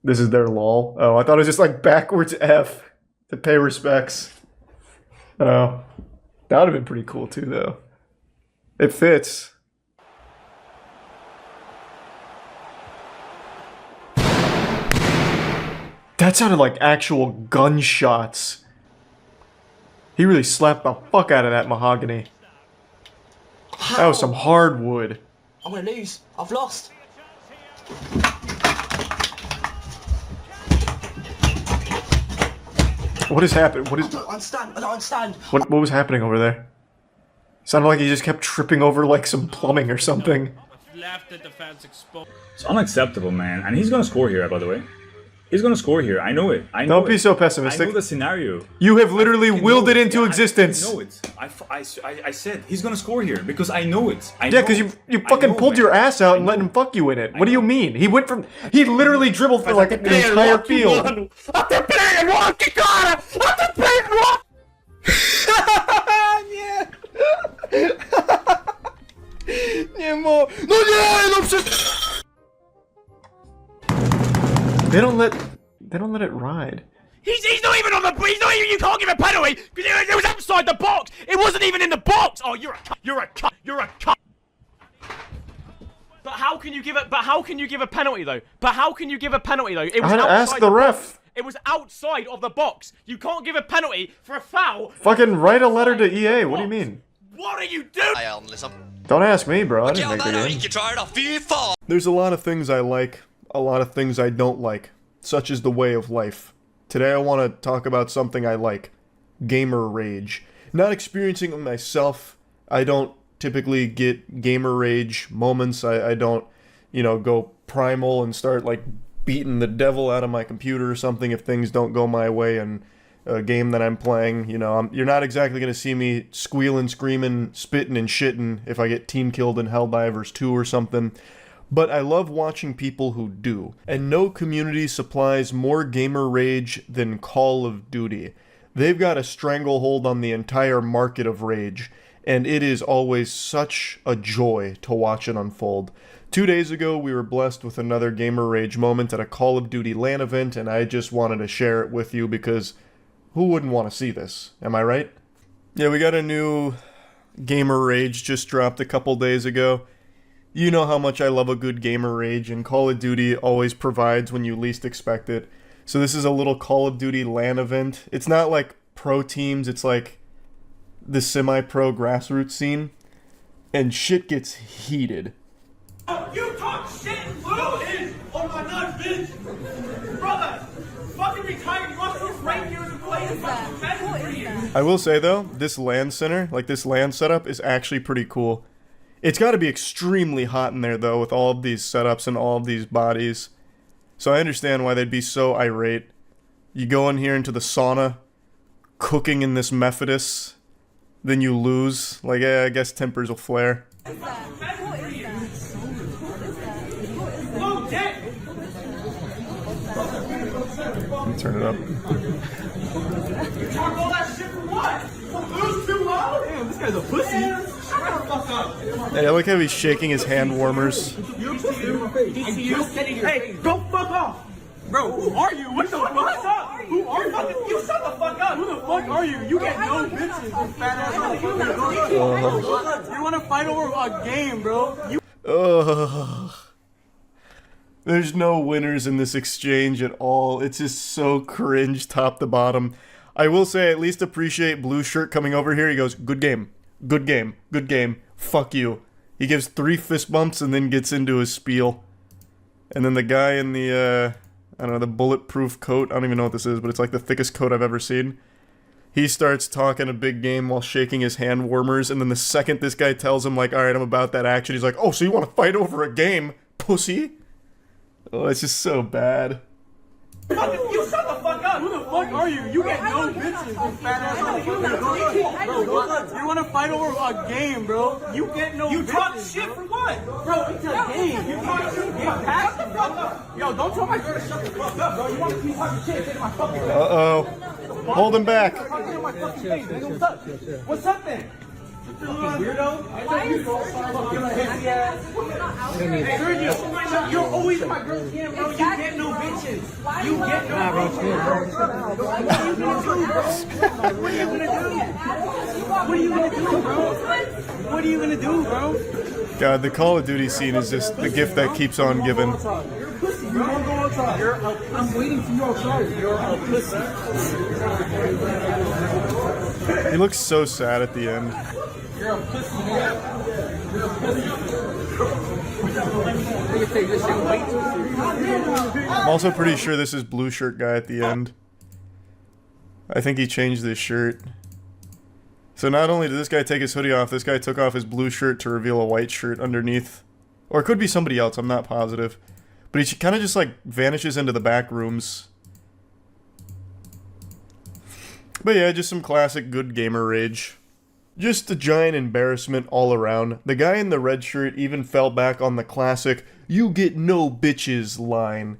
This is their lol. Oh, I thought it was just like backwards F to pay respects. Oh. That would have been pretty cool too, though. It fits. That sounded like actual gunshots. He really slapped the fuck out of that mahogany. That was some hardwood. I'm gonna lose. I've lost. What is happening? What is? I don't understand. I don't understand. What was happening over there? Sounded like he just kept tripping over like some plumbing or something. It's unacceptable, man. And he's gonna score here, by the way. He's gonna score here. I know it. I know Don't be so pessimistic. I know the scenario. You have literally willed it into existence. I know it. I said he's gonna score here because I know it. Yeah, because you fucking pulled your ass out and let him fuck you in it. What do you mean? He went from... He literally dribbled for like an entire field. They don't let it ride. He's not even on the. He's not even. You can't give a penalty because it was outside the box. It wasn't even in the box. Oh, you're a cunt. You're a cunt. You're a cunt. But how can you give it? But how can you give a penalty though? But how can you give a penalty though? It was outside ask the ref. It was outside of the box. You can't give a penalty for a foul. Fucking write a letter to EA. What do you mean? What are you doing? Don't ask me, bro. I didn't make the game. There's a lot of things I like, a lot of things I don't like, such as the way of life. Today I want to talk about something I like. Gamer rage. Not experiencing it myself. I don't typically get gamer rage moments. I don't, you know, go primal and start like beating the devil out of my computer or something if things don't go my way in a game that I'm playing. You know, you're not exactly going to see me squealing, screaming, spitting, and shitting if I get team killed in Helldivers 2 or something. But I love watching people who do. And no community supplies more gamer rage than Call of Duty. They've got a stranglehold on the entire market of rage, and it is always such a joy to watch it unfold. 2 days ago, we were blessed with another gamer rage moment at a Call of Duty LAN event, and I just wanted to share it with you because who wouldn't want to see this? Am I right? Yeah, we got a new gamer rage just dropped a couple days ago. You know how much I love a good gamer rage, and Call of Duty always provides when you least expect it. So this is a little Call of Duty LAN event. It's not like pro teams, it's like the semi-pro grassroots scene. And shit gets heated. You talk shit and lose! Oh my god, bitch! Brother! Fucking retired, you want to right here to play the fucking best for you! I will say though, this LAN center, like this LAN setup, is actually pretty cool. It's got to be extremely hot in there though, with all of these setups and all of these bodies. So I understand why they'd be so irate. You go in here into the sauna, cooking in this Methodist, then you lose. Like, yeah, I guess tempers will flare. Turn it up. You talk all that shit for what? Lose too loud? Damn, this guy's a pussy. Shut the fuck up. Hey, I like how he's shaking his hand warmers. Hey, go fuck off. Bro, who are you? What the fuck up? Who are you? You shut the fuck up. Who the fuck are you? You get no bitches, you fat ass. You want to fight over a game, bro? There's no winners in this exchange at all. It's just so cringe top to bottom. I will say, at least appreciate Blue Shirt coming over here. He goes, good game, good game, good game, fuck you. He gives 3 fist bumps and then gets into his spiel. And then the guy in the, I don't know, the bulletproof coat, I don't even know what this is, but it's like the thickest coat I've ever seen. He starts talking a big game while shaking his hand warmers, and then the second this guy tells him, like, alright, I'm about that action, he's like, oh, so you want to fight over a game, pussy? Oh, it's just so bad. You shut the fuck up! Who the fuck are you? You get no bitches, you fat ass. Bro, you wanna fight over a game, bro? You get no bitches. You talk shit for what? Bro, it's a game. You talk shit. Get past the fuck up. Yo, don't tell my girl to shut the fuck up, bro. You wanna keep talking shit in my fucking face. Uh-oh. Hold him back. What's up then? Fucking weirdo. You're always in my girl's camp, bro. You get no bitches. You get no bitches. What are you gonna do? What are you gonna do, bro? What are you gonna do, bro? God, the Call of Duty scene is just the gift that keeps on giving. I'm waiting for you outside. You're a pussy. He looks so sad at the end. You're a pussy, man. You're a pussy. Nigga take this shit way too serious. I'm also pretty sure this is blue shirt guy at the end. I think he changed his shirt. So not only did this guy take his hoodie off, this guy took off his blue shirt to reveal a white shirt underneath. Or it could be somebody else, I'm not positive. But he kind of just like vanishes into the back rooms. But yeah, just some classic good gamer rage. Just a giant embarrassment all around. The guy in the red shirt even fell back on the classic, "You get no bitches" line.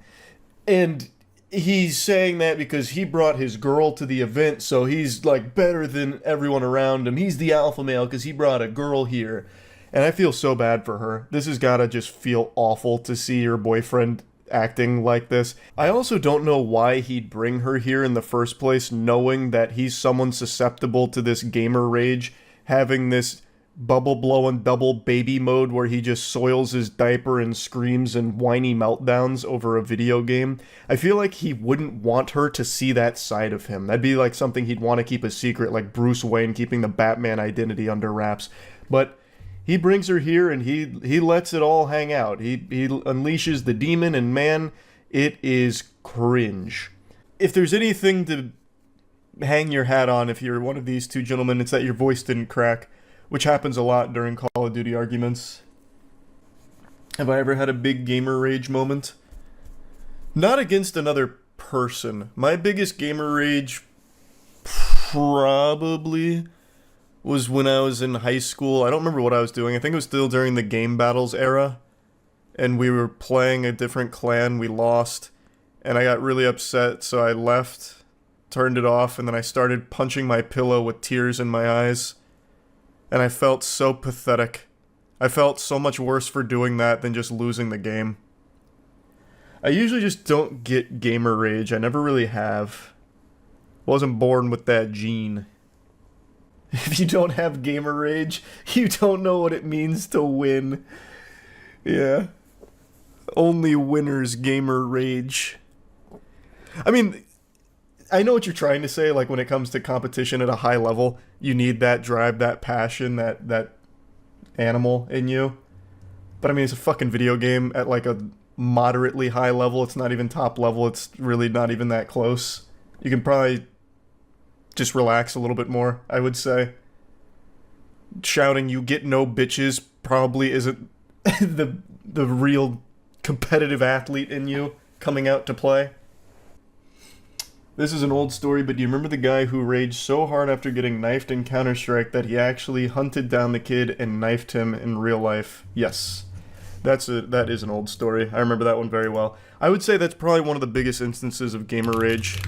And he's saying that because he brought his girl to the event, so he's like better than everyone around him. He's the alpha male because he brought a girl here. And I feel so bad for her. This has gotta just feel awful to see your boyfriend acting like this. I also don't know why he'd bring her here in the first place, knowing that he's someone susceptible to this gamer rage, having this bubble blowing double baby mode where he just soils his diaper and screams and whiny meltdowns over a video game. I feel like he wouldn't want her to see that side of him. That'd be like something he'd want to keep a secret, like Bruce Wayne keeping the Batman identity under wraps. But he brings her here and he lets it all hang out. He unleashes the demon, and man, it is cringe. If there's anything to hang your hat on if you're one of these two gentlemen, it's that your voice didn't crack, which happens a lot during Call of Duty arguments. Have I ever had a big gamer rage moment? Not against another person. My biggest gamer rage probably was when I was in high school. I don't remember what I was doing. I think it was still during the game battles era. And we were playing a different clan. We lost. And I got really upset, so I left, turned it off, and then I started punching my pillow with tears in my eyes. And I felt so pathetic. I felt so much worse for doing that than just losing the game. I usually just don't get gamer rage. I never really have. Wasn't born with that gene. If you don't have gamer rage, you don't know what it means to win. Yeah. Only winners gamer rage. I mean, I know what you're trying to say, like when it comes to competition at a high level, you need that drive, that passion, that animal in you. But I mean, it's a fucking video game at like a moderately high level. It's not even top level. It's really not even that close. You can probably just relax a little bit more, I would say. Shouting "you get no bitches" probably isn't the real competitive athlete in you coming out to play. This is an old story, but do you remember the guy who raged so hard after getting knifed in Counter-Strike that he actually hunted down the kid and knifed him in real life? Yes. That is an old story. I remember that one very well. I would say that's probably one of the biggest instances of gamer rage.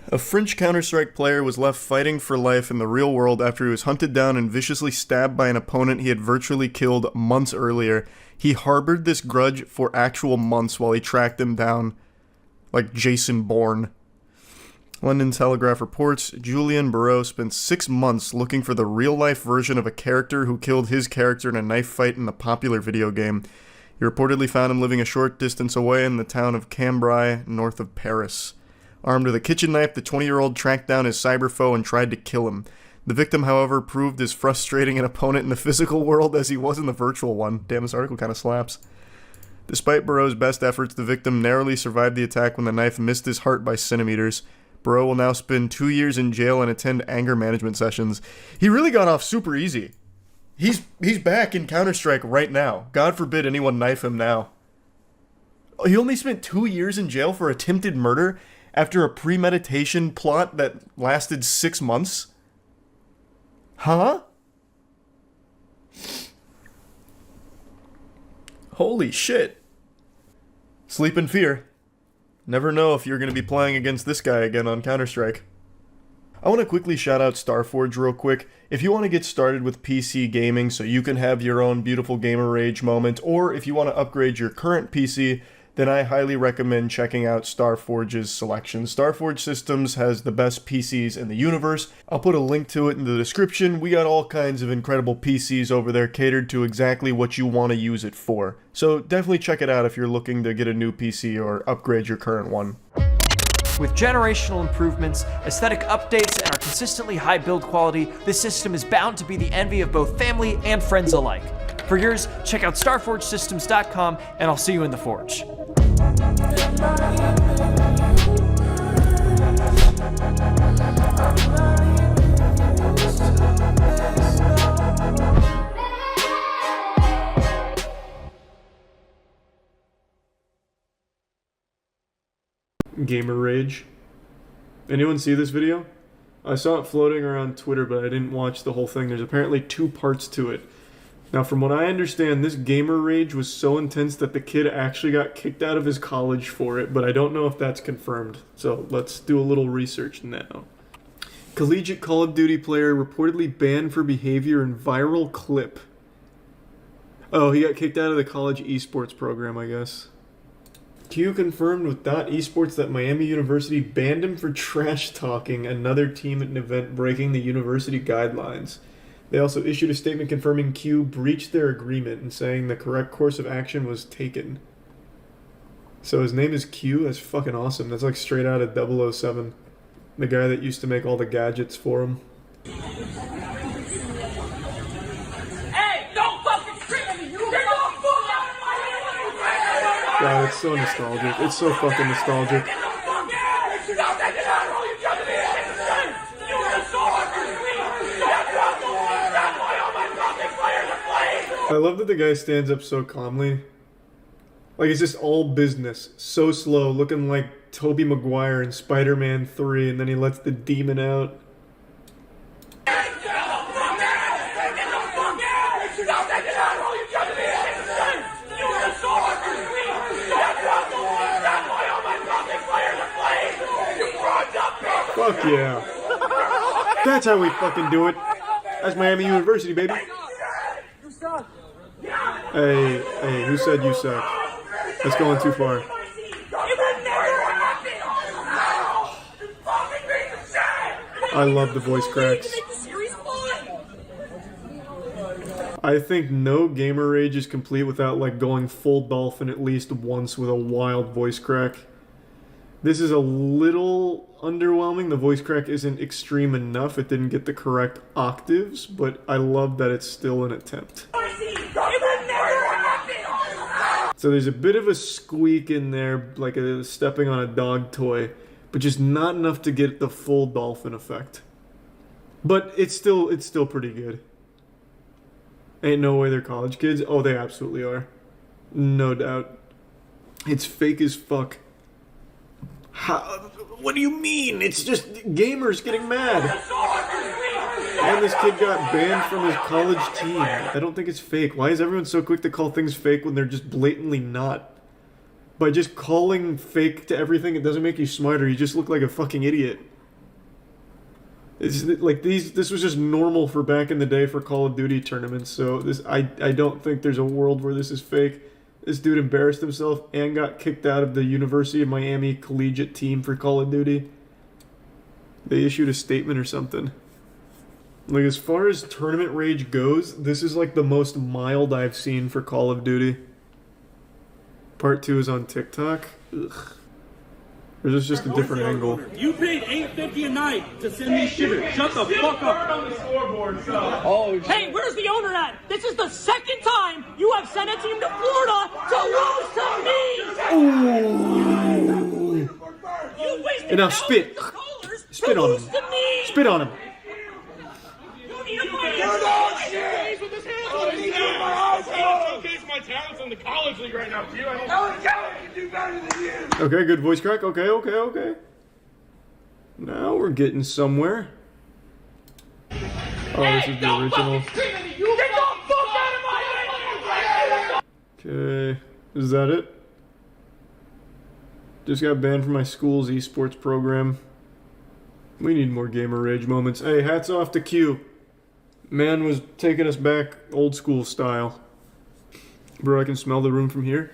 A French Counter-Strike player was left fighting for life in the real world after he was hunted down and viciously stabbed by an opponent he had virtually killed months earlier. He harbored this grudge for actual months while he tracked him down, like Jason Bourne. London Telegraph reports Julien Barreau spent 6 months looking for the real-life version of a character who killed his character in a knife fight in the popular video game. He reportedly found him living a short distance away in the town of Cambrai, north of Paris. Armed with a kitchen knife, the 20-year-old tracked down his cyber foe and tried to kill him. The victim, however, proved as frustrating an opponent in the physical world as he was in the virtual one. Damn, this article kind of slaps. Despite Barreau's best efforts, the victim narrowly survived the attack when the knife missed his heart by centimeters. Barreau will now spend 2 years in jail and attend anger management sessions. He really got off super easy. He's back in Counter-Strike right now. God forbid anyone knife him now. He only spent 2 years in jail for attempted murder after a premeditation plot that lasted 6 months? Huh? Holy shit. Sleep in fear. Never know if you're going to be playing against this guy again on Counter-Strike. I want to quickly shout out Starforge real quick. If you want to get started with PC gaming so you can have your own beautiful gamer rage moment, or if you want to upgrade your current PC, then I highly recommend checking out Starforge's selection. Starforge Systems has the best PCs in the universe. I'll put a link to it in the description. We got all kinds of incredible PCs over there catered to exactly what you want to use it for. So definitely check it out if you're looking to get a new PC or upgrade your current one. With generational improvements, aesthetic updates, and our consistently high build quality, this system is bound to be the envy of both family and friends alike. For yours, check out StarForgeSystems.com, and I'll see you in the Forge. Gamer Rage. Anyone see this video? I saw it floating around Twitter, but I didn't watch the whole thing. There's apparently 2 parts to it. Now, from what I understand, this Gamer Rage was so intense that the kid actually got kicked out of his college for it, but I don't know if that's confirmed. So let's do a little research now. Collegiate Call of Duty player reportedly banned for behavior in viral clip. Oh, he got kicked out of the college esports program, I guess. Q confirmed with .esports that Miami University banned him for trash talking another team at an event breaking the university guidelines. They also issued a statement confirming Q breached their agreement and saying the correct course of action was taken. So his name is Q? That's fucking awesome. That's like straight out of 007. The guy that used to make all the gadgets for him. Hey, don't fucking scream at me! You get the fuck out of my head! God, it's so nostalgic. It's so fucking nostalgic. I love that the guy stands up so calmly. Like, it's just all business. So slow, looking like Tobey Maguire in Spider-Man 3, and then he lets the demon out. Fuck yeah. That's how we fucking do it. That's Miami University, baby. Hey, who said you suck? That's going too far. I love the voice cracks. I think no Gamer Rage is complete without like going full dolphin at least once with a wild voice crack. This is a little underwhelming. The voice crack isn't extreme enough. It didn't get the correct octaves, but I love that it's still an attempt. So there's a bit of a squeak in there, like a stepping on a dog toy, but just not enough to get the full dolphin effect. But it's still pretty good. Ain't no way they're college kids. Oh, they absolutely are. No doubt. It's fake as fuck. How, what do you mean? It's just gamers getting mad. And this kid got banned from his college team. I don't think it's fake. Why is everyone so quick to call things fake when they're just blatantly not? By just calling fake to everything, it doesn't make you smarter. You just look like a fucking idiot. It's like this was just normal for back in the day for Call of Duty tournaments. So I don't think there's a world where this is fake. This dude embarrassed himself and got kicked out of the University of Miami collegiate team for Call of Duty. They issued a statement or something. Like, as far as tournament rage goes, this is like the most mild I've seen for Call of Duty. Part 2 is on TikTok. Ugh. Or is this just a different angle? You paid $8.50 a night to send me shitters. Shut the fuck up. On the scoreboard, so. Oh, hey, where's the owner at? This is the second time you have sent a team to Florida to lose to me. Ooh. And now spit. Spit on him. Spit on him. My talent's in the college league right now, too. Okay, good voice crack. Okay. Now we're getting somewhere. Oh, this is the original. Okay, is that it? Just got banned from my school's esports program. We need more Gamer Rage moments. Hey, hats off to Q. Man was taking us back old school style. Bro, I can smell the room from here.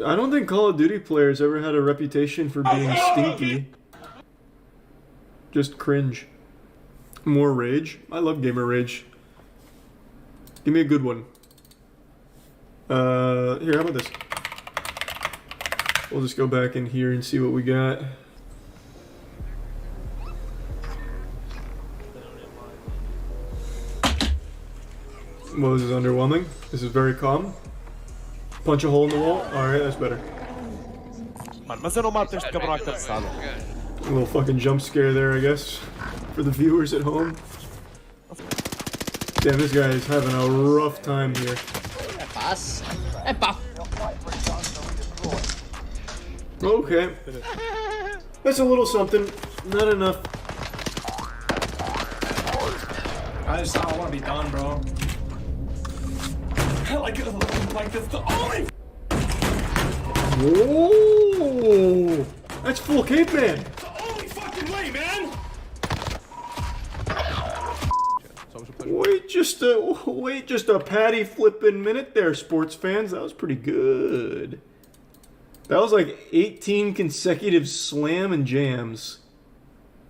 I don't think Call of Duty players ever had a reputation for being stinky. Just cringe. More rage. I love gamer rage. Give me a good one. Here, how about this? We'll just go back in here and see what we got. Well, this is underwhelming. This is very calm. Punch a hole in the wall. Alright, that's better. A little fucking jump scare there, I guess, for the viewers at home. Damn, this guy is having a rough time here. Okay. That's a little something. Not enough. I don't want to be done, bro. Like this the only. Whoa! That's full caveman. The only fucking way, man. Wait just a patty flipping minute there, sports fans. That was pretty good. That was like 18 consecutive slam and jams.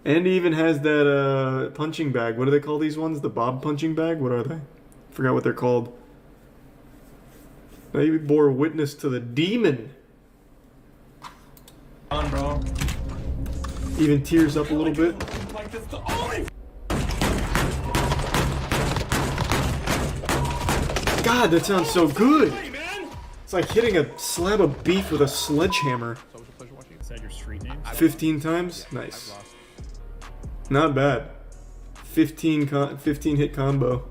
And he even has that punching bag. What do they call these ones? The bob punching bag? What are they? Forgot what they're called. Now you bore witness to the demon. On, bro. Even tears up a little bit. Like this the only. God, that sounds so good. It's like hitting a slab of beef with a sledgehammer. 15 times? Nice. Not bad. 15 hit combo.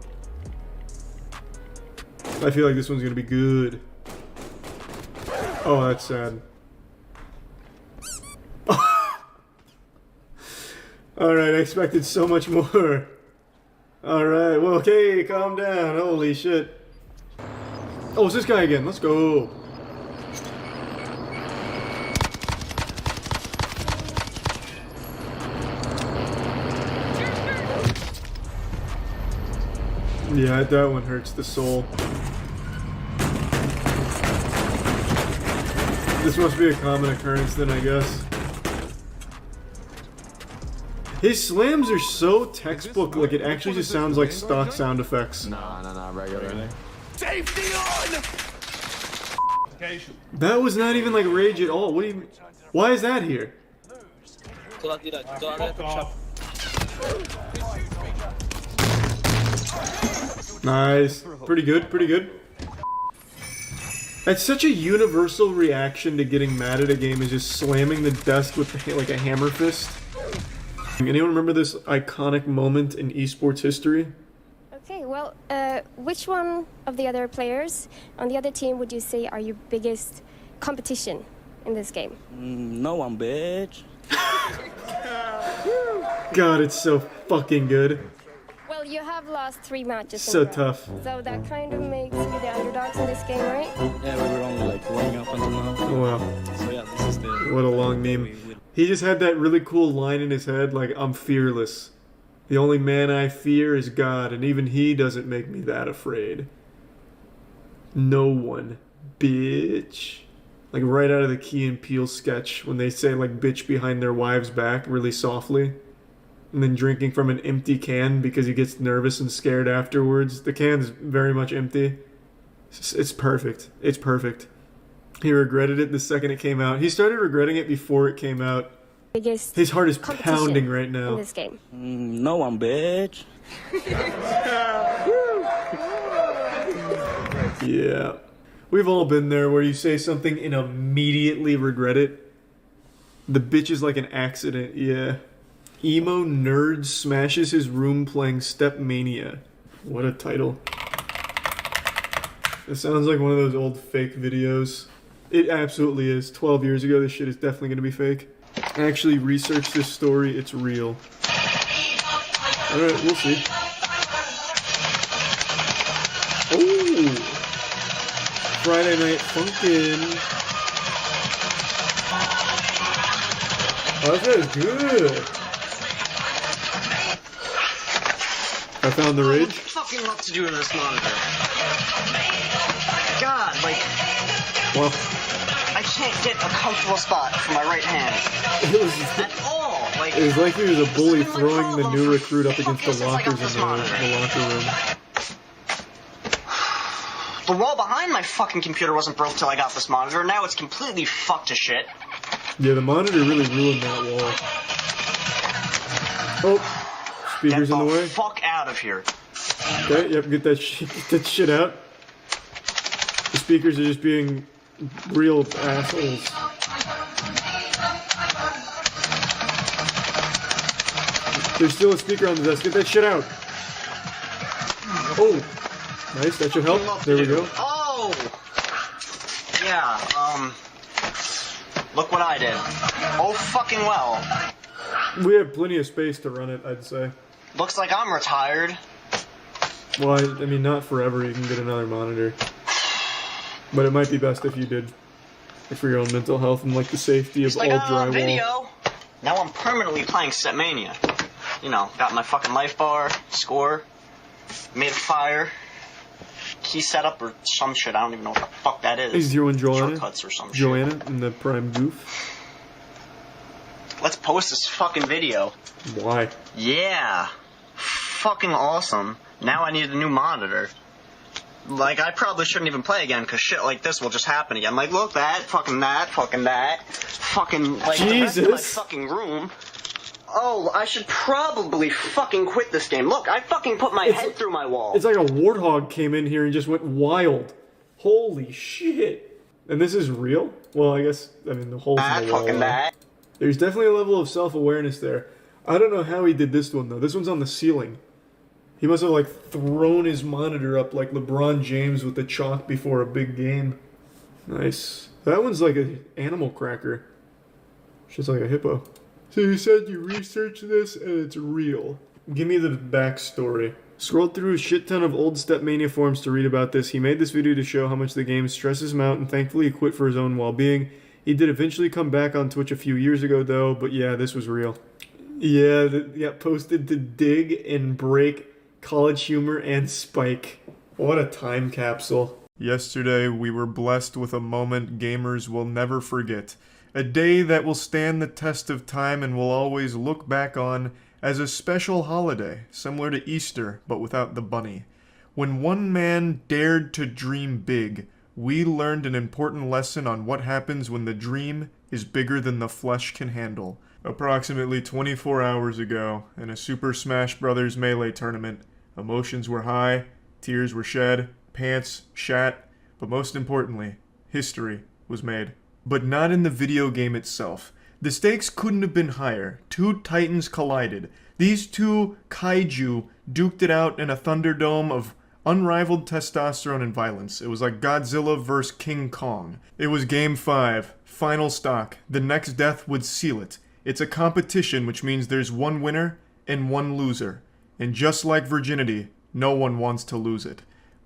I feel like this one's gonna be good. Oh, that's sad. Alright, I expected so much more. Alright, well, okay, calm down. Holy shit. Oh, it's this guy again. Let's go. Yeah, that one hurts the soul. This must be a common occurrence then, I guess. His slams are so textbook, like it actually just sounds like stock sound effects. Nah, regular. Safety on! That was not even like rage at all. What do you mean? Why is that here? Nice. Pretty good, pretty good. That's such a universal reaction to getting mad at a game, is just slamming the desk with like a hammer fist. Anyone remember this iconic moment in esports history? Okay, well, which one of the other players on the other team would you say are your biggest competition in this game? No one, bitch. God, it's so fucking good. Well, you have lost 3 matches. So in a row. tough. So that kind of makes you the underdogs in this game, right? Yeah, we were only like warming up until now. Oh, wow. So yeah, this is the... What a long meme. He just had that really cool line in his head, like, I'm fearless. The only man I fear is God, and even he doesn't make me that afraid. No one. Bitch. Like right out of the Key and Peele sketch, when they say like bitch behind their wife's back really softly. And then drinking from an empty can because he gets nervous and scared afterwards. The can's very much empty. It's perfect. It's perfect. He regretted it the second it came out. He started regretting it before it came out. His heart is pounding right now. In this game. No one, bitch. Yeah. We've all been there where you say something and immediately regret it. The bitch is like an accident, yeah. Emo nerd smashes his room playing Step Mania. What a title. It sounds like one of those old fake videos. It absolutely is. 12 years ago, this shit is definitely going to be fake. I actually researched this story. It's real. Alright, we'll see. Oh! Friday Night Funkin'. Oh, that is good. I found the rage. Fucking what to do with this monitor? God, like. Well. can't get a comfortable spot for my right hand. At all. Like, It was like he was a bully throwing the new recruit up against the lockers in the locker room. The wall behind my fucking computer wasn't broke till I got this monitor. Now it's completely fucked to shit. Yeah, the monitor really ruined that wall. Oh, speaker's in the way. Fuck out of here. Okay, yep, get that shit out. The speakers are just being real assholes. There's still a speaker on the desk. Get that shit out. Oh, nice. That should help. There we go. Oh! Yeah, look what I did. Oh, fucking well. We have plenty of space to run it, I'd say. Looks like I'm retired. Well, I mean, not forever. You can get another monitor. But it might be best if you did. For your own mental health and, like, the safety of all drywall. Video. Now I'm permanently playing Setmania. You know, got my fucking life bar, score, made a fire, key setup or some shit. I don't even know what the fuck that is. Hey, Zero and Joanna. Shortcuts or some Joanna in the Prime Goof. Let's post this fucking video. Why? Yeah. Fucking awesome. Now I need a new monitor. Like, I probably shouldn't even play again, because shit like this will just happen again. Like, look, that, fucking, like, Jesus. the rest of my fucking room. Oh, I should probably fucking quit this game. Look, I fucking put my head through my wall. It's like a warthog came in here and just went wild. Holy shit. And this is real? Well, I guess, I mean, the holes in the wall. There's definitely a level of self-awareness there. I don't know how he did this one, though. This one's on the ceiling. He must have, like, thrown his monitor up like LeBron James with the chalk before a big game. Nice. That one's like an animal cracker. Just like a hippo. So you said you researched this and it's real. Give me the backstory. Scrolled through a shit ton of old Stepmania forums to read about this. He made this video to show how much the game stresses him out and thankfully he quit for his own well-being. He did eventually come back on Twitch a few years ago though, but yeah, this was real. Yeah, posted to dig and break College Humor and Spike. What a time capsule. Yesterday, we were blessed with a moment gamers will never forget. A day that will stand the test of time and will always look back on as a special holiday, similar to Easter, but without the bunny. When one man dared to dream big, we learned an important lesson on what happens when the dream is bigger than the flesh can handle. Approximately 24 hours ago, in a Super Smash Bros. Melee tournament, emotions were high, tears were shed, pants shat, but most importantly, history was made. But not in the video game itself. The stakes couldn't have been higher. Two titans collided. These two kaiju duked it out in a Thunderdome of unrivaled testosterone and violence. It was like Godzilla vs. King Kong. It was Game 5, final stock. The next death would seal it. It's a competition, which means there's one winner and one loser. And just like virginity, no one wants to lose it.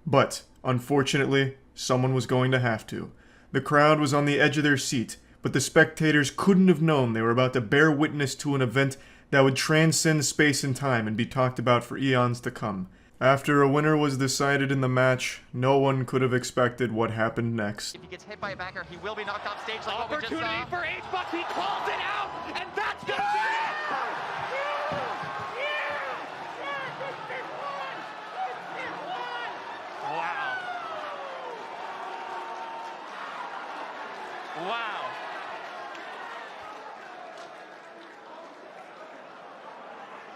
But, unfortunately, someone was going to have to. The crowd was on the edge of their seat, but the spectators couldn't have known they were about to bear witness to an event that would transcend space and time and be talked about for eons to come. After a winner was decided in the match, no one could have expected what happened next. If he gets hit by a backer, he will be knocked off stage like opportunity for H-Bucks. He calls it out, and that's gonna be it! Wow. Wow.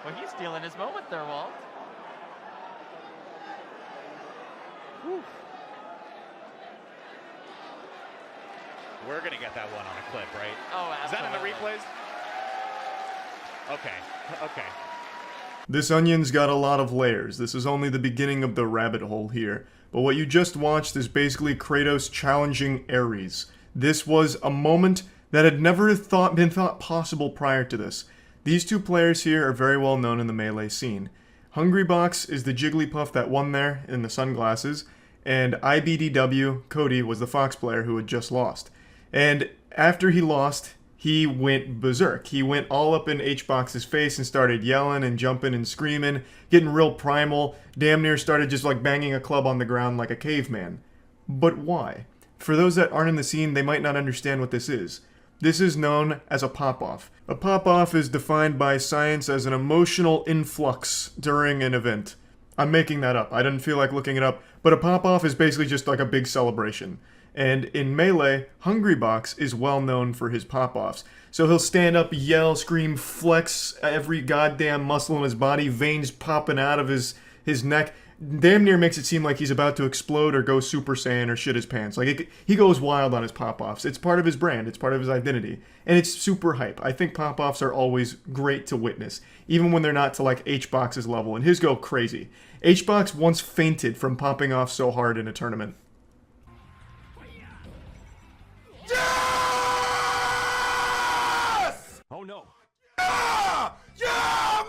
Well, he's stealing his moment there, Walt. Whew. We're gonna get that one on a clip, right? Oh, absolutely. Is that in the replays? Okay. This onion's got a lot of layers. This is only the beginning of the rabbit hole here. But what you just watched is basically Kratos challenging Ares. This was a moment that had never been thought possible prior to this. These two players here are very well known in the Melee scene. Hungrybox is the Jigglypuff that won there in the sunglasses, and IBDW, Cody, was the Fox player who had just lost. And after he lost, he went berserk. He went all up in H-Box's face and started yelling and jumping and screaming, getting real primal, damn near started just like banging a club on the ground like a caveman. But why? For those that aren't in the scene, they might not understand what this is. This is known as a pop-off. A pop-off is defined by science as an emotional influx during an event. I'm making that up. I didn't feel like looking it up, but a pop-off is basically just like a big celebration. And in Melee, Hungrybox is well known for his pop-offs. So he'll stand up, yell, scream, flex every goddamn muscle in his body, veins popping out of his neck. Damn near makes it seem like he's about to explode or go Super Saiyan or shit his pants. Like, he goes wild on his pop-offs. It's part of his brand. It's part of his identity. And it's super hype. I think pop-offs are always great to witness, even when they're not to, like, H-Box's level. And his go crazy. H-Box once fainted from popping off so hard in a tournament. Yes! Oh no. Yeah! Yeah,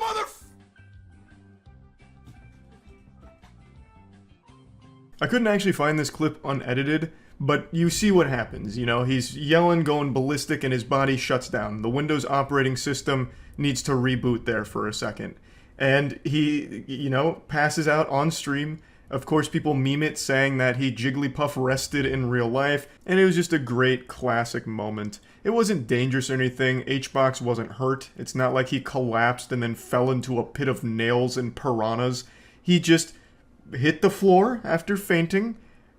I couldn't actually find this clip unedited, but you see what happens. You know, he's yelling, going ballistic, and his body shuts down. The Windows operating system needs to reboot there for a second. And he, you know, passes out on stream. Of course, people meme it, saying that he Jigglypuff rested in real life, and it was just a great classic moment. It wasn't dangerous or anything. H-Box wasn't hurt. It's not like he collapsed and then fell into a pit of nails and piranhas. He just hit the floor after fainting,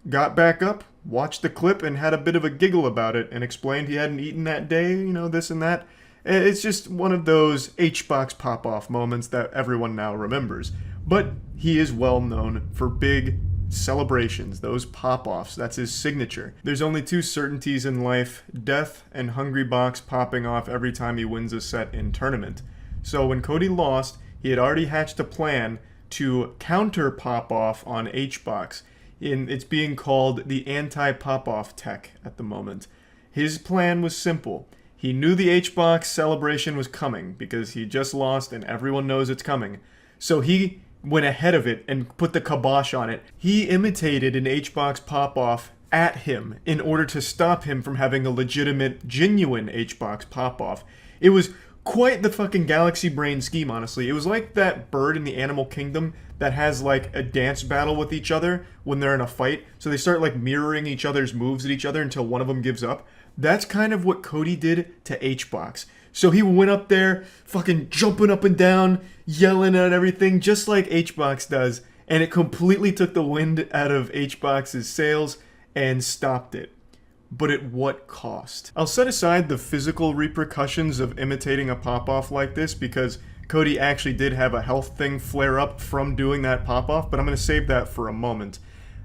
got back up, watched the clip, and had a bit of a giggle about it, and explained he hadn't eaten that day, you know, this and that. It's just one of those H-Box pop-off moments that everyone now remembers. But he is well known for big celebrations, those pop-offs. That's his signature. There's only two certainties in life, death and Hungrybox popping off every time he wins a set in tournament. So when Cody lost, he had already hatched a plan to counter pop-off on H-Box. It's being called the anti-pop-off tech at the moment. His plan was simple. He knew the H-Box celebration was coming because he just lost and everyone knows it's coming. So he went ahead of it and put the kibosh on it. He imitated an H-Box pop-off at him in order to stop him from having a legitimate, genuine H-Box pop-off. It was quite the fucking galaxy brain scheme, honestly. It was like that bird in the animal kingdom that has like a dance battle with each other when they're in a fight. So they start like mirroring each other's moves at each other until one of them gives up. That's kind of what Cody did to H-Box. So he went up there, fucking jumping up and down, yelling at everything, just like H-Box does. And it completely took the wind out of H-Box's sails and stopped it. But at what cost? I'll set aside the physical repercussions of imitating a pop-off like this because Cody actually did have a health thing flare up from doing that pop-off, but I'm going to save that for a moment.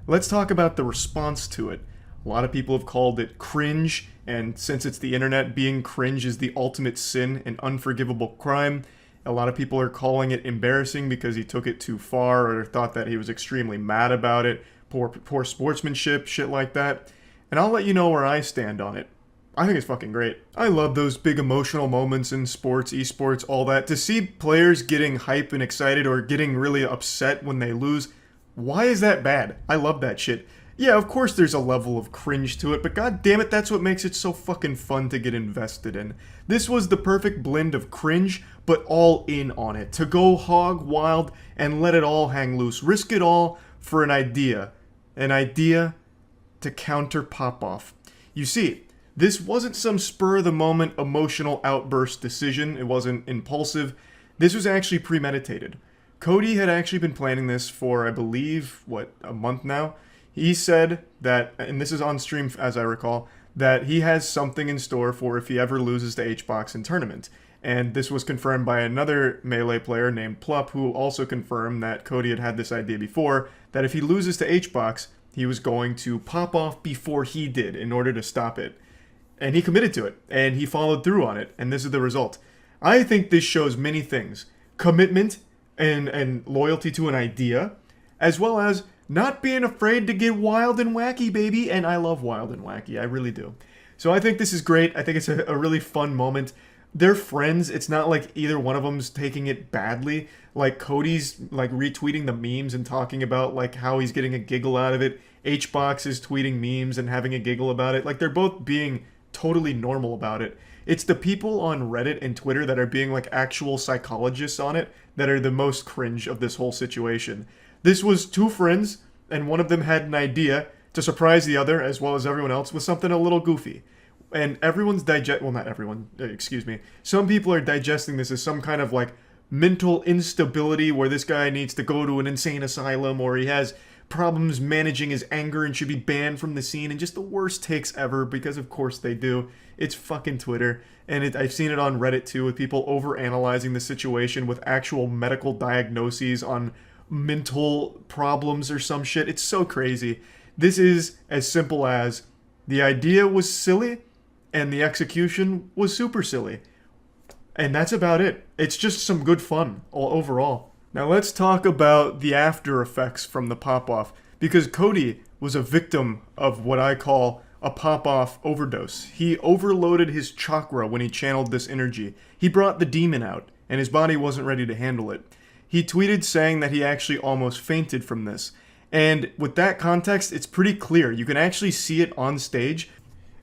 Let's talk about the response to it. A lot of people have called it cringe, and since it's the internet, being cringe is the ultimate sin, an unforgivable crime. A lot of people are calling it embarrassing because he took it too far or thought that he was extremely mad about it, poor sportsmanship, shit like that. And I'll let you know where I stand on it. I think it's fucking great. I love those big emotional moments in sports, esports, all that. To see players getting hype and excited or getting really upset when they lose, why is that bad? I love that shit. Yeah, of course there's a level of cringe to it, but god damn it, that's what makes it so fucking fun to get invested in. This was the perfect blend of cringe, but all in on it. To go hog wild and let it all hang loose. Risk it all for an idea. An idea to counter pop-off. You see, this wasn't some spur-of-the-moment emotional outburst decision. It wasn't impulsive. This was actually premeditated. Cody had actually been planning this for, I believe, a month now? He said that, and this is on stream as I recall, that he has something in store for if he ever loses to H-Box in tournament. And this was confirmed by another Melee player named Plup, who also confirmed that Cody had had this idea before, that if he loses to H-Box, he was going to pop off before he did in order to stop it. And he committed to it, and he followed through on it, and this is the result. I think this shows many things. Commitment and loyalty to an idea, as well as not being afraid to get wild and wacky, baby. And I love wild and wacky. I really do. So I think this is great. I think it's a really fun moment. They're friends. It's not like either one of them's taking it badly. Like Cody's like retweeting the memes and talking about like how he's getting a giggle out of it. H-Box is tweeting memes and having a giggle about it. Like they're both being totally normal about it. It's the people on Reddit and Twitter that are being like actual psychologists on it that are the most cringe of this whole situation. This was two friends, and one of them had an idea to surprise the other as well as everyone else with something a little goofy. And everyone's well, not everyone, excuse me. Some people are digesting this as some kind of like mental instability where this guy needs to go to an insane asylum, or he has problems managing his anger and should be banned from the scene, and just the worst takes ever, because of course they do. It's fucking Twitter, and I've seen it on Reddit too, with people overanalyzing the situation with actual medical diagnoses on mental problems or some shit. It's so crazy. This is as simple as the idea was silly and the execution was super silly. And that's about it. It's just some good fun overall. Now let's talk about the after effects from the pop-off, because Cody was a victim of what I call a pop-off overdose. He overloaded his chakra when he channeled this energy. He brought the demon out, and his body wasn't ready to handle it. He tweeted saying that he actually almost fainted from this. And with that context, it's pretty clear. You can actually see it on stage.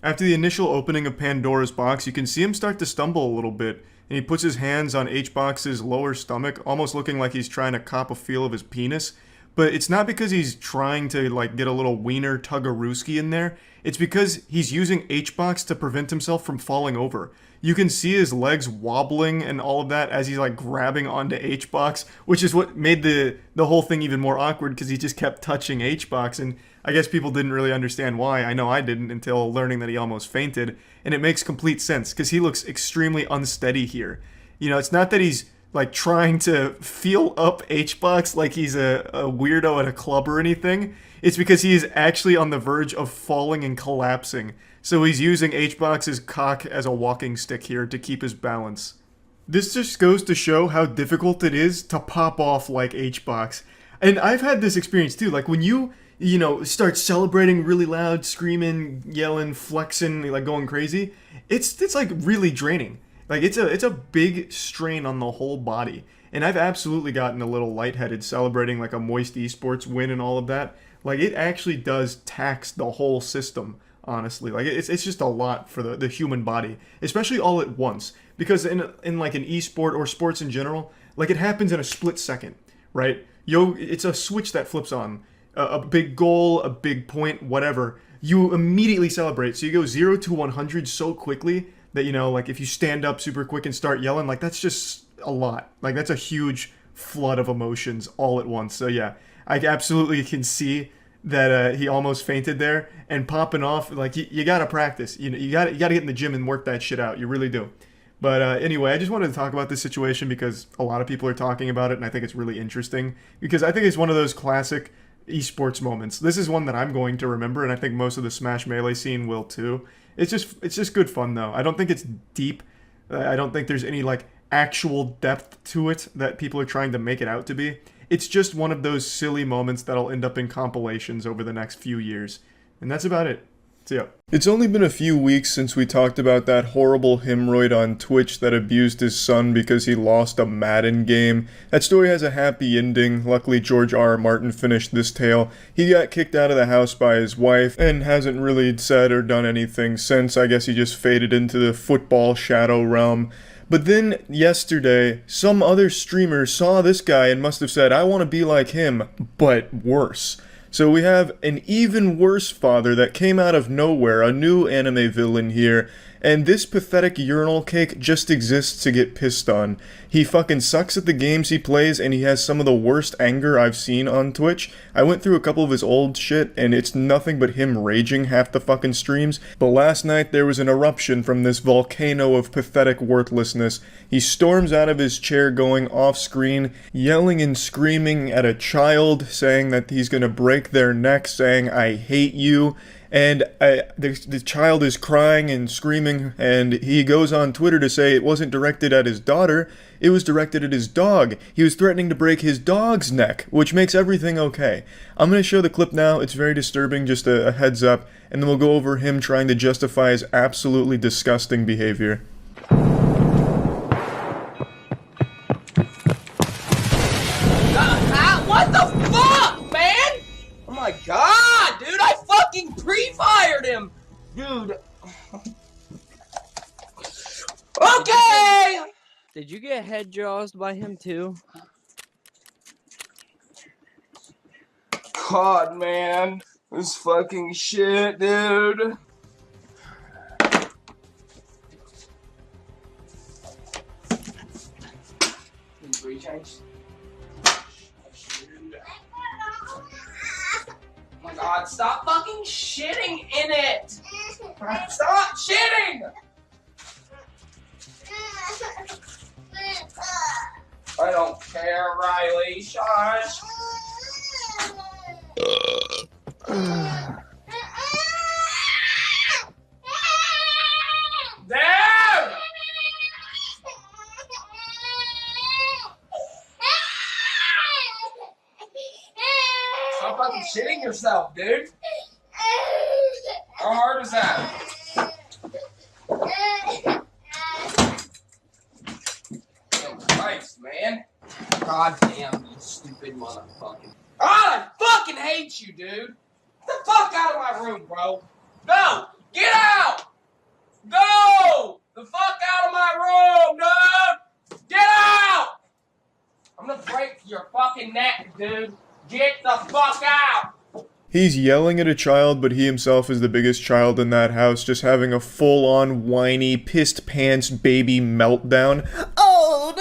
After the initial opening of Pandora's box, you can see him start to stumble a little bit, and he puts his hands on H-Box's lower stomach, almost looking like he's trying to cop a feel of his penis. But it's not because he's trying to like get a little wiener tug-a-rooski in there. It's because he's using H-Box to prevent himself from falling over. You can see his legs wobbling and all of that as he's like grabbing onto H-Box, which is what made the whole thing even more awkward, because he just kept touching H-Box, and I guess people didn't really understand why. I know I didn't until learning that he almost fainted, and it makes complete sense because he looks extremely unsteady here. You know, it's not that he's like trying to feel up H-Box like he's a weirdo at a club or anything. It's because he is actually on the verge of falling and collapsing. So he's using H-Box's cock as a walking stick here to keep his balance. This just goes to show how difficult it is to pop off like H-Box. And I've had this experience too, like when you know, start celebrating really loud, screaming, yelling, flexing, like going crazy, it's like really draining. Like it's a big strain on the whole body. And I've absolutely gotten a little lightheaded celebrating like a Moist Esports win and all of that. Like it actually does tax the whole system, honestly. Like it's just a lot for the human body, especially all at once. Because in like an esport or sports in general, like it happens in a split second, right? It's a switch that flips on. A big goal, a big point, whatever, you immediately celebrate. So you go 0 to 100 so quickly that, you know, like if you stand up super quick and start yelling, like that's just a lot. Like that's a huge flood of emotions all at once. So yeah, I absolutely can see that he almost fainted there, and popping off, like you gotta practice. You know, you gotta get in the gym and work that shit out. You really do. But anyway, I just wanted to talk about this situation because a lot of people are talking about it, and I think it's really interesting because I think it's one of those classic esports moments. This is one that I'm going to remember, and I think most of the Smash Melee scene will too. It's just good fun though. I don't think it's deep. I don't think there's any like actual depth to it that people are trying to make it out to be. It's just one of those silly moments that'll end up in compilations over the next few years. And that's about it. See ya. It's only been a few weeks since we talked about that horrible hemorrhoid on Twitch that abused his son because he lost a Madden game. That story has a happy ending. Luckily, George R. R. Martin finished this tale. He got kicked out of the house by his wife and hasn't really said or done anything since. I guess he just faded into the football shadow realm. But then, yesterday, some other streamer saw this guy and must have said, I want to be like him, but worse. So we have an even worse father that came out of nowhere, a new anime villain here, and this pathetic urinal cake just exists to get pissed on. He fucking sucks at the games he plays, and he has some of the worst anger I've seen on Twitch. I went through a couple of his old shit, and it's nothing but him raging half the fucking streams. But last night, there was an eruption from this volcano of pathetic worthlessness. He storms out of his chair going off-screen, yelling and screaming at a child, saying that he's gonna break their neck, saying, I hate you. And the child is crying and screaming, and he goes on Twitter to say it wasn't directed at his daughter, it was directed at his dog. He was threatening to break his dog's neck, which makes everything okay. I'm going to show the clip now. It's very disturbing, just a heads up, and then we'll go over him trying to justify his absolutely disgusting behavior. What the fuck, man? Oh my god, dude, I fucking pre-fired him! Dude. Okay! Did you get head jaws by him too? God, man. This fucking shit, dude. Change. Oh my god, stop fucking shitting in it! Stop shitting! I don't care, Riley. Shush. There! Stop fucking shitting yourself, dude. How hard is that? Christ, man. God damn, you stupid motherfucker. God, I fucking hate you, dude. Get the fuck out of my room, bro. Go! Get out! Go! The fuck out of my room, dude! Get out! I'm gonna break your fucking neck, dude. Get the fuck out! He's yelling at a child, but he himself is the biggest child in that house, just having a full-on, whiny, pissed pants baby meltdown. Oh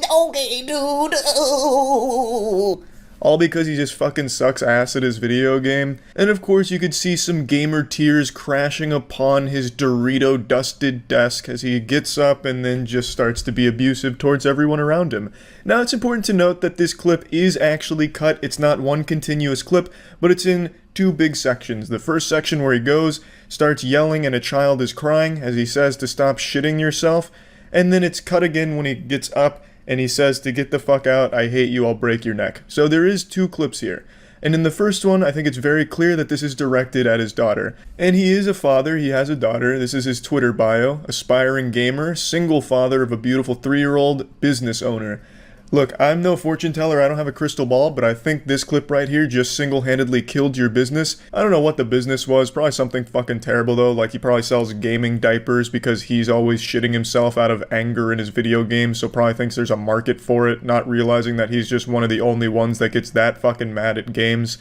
no! Okay, dude. Oh. All because he just fucking sucks ass at his video game. And of course you could see some gamer tears crashing upon his Dorito-dusted desk as he gets up and then just starts to be abusive towards everyone around him. Now it's important to note that this clip is actually cut. It's not one continuous clip, but it's in two big sections. The first section where he goes, starts yelling and a child is crying as he says to stop shitting yourself, and then it's cut again when he gets up and he says to get the fuck out, I hate you, I'll break your neck. So there is two clips here. And in the first one, I think it's very clear that this is directed at his daughter. And he is a father, he has a daughter, this is his Twitter bio, aspiring gamer, single father of a beautiful 3-year-old, business owner. Look, I'm no fortune teller, I don't have a crystal ball, but I think this clip right here just single-handedly killed your business. I don't know what the business was, probably something fucking terrible though, like he probably sells gaming diapers because he's always shitting himself out of anger in his video games, so probably thinks there's a market for it, not realizing that he's just one of the only ones that gets that fucking mad at games.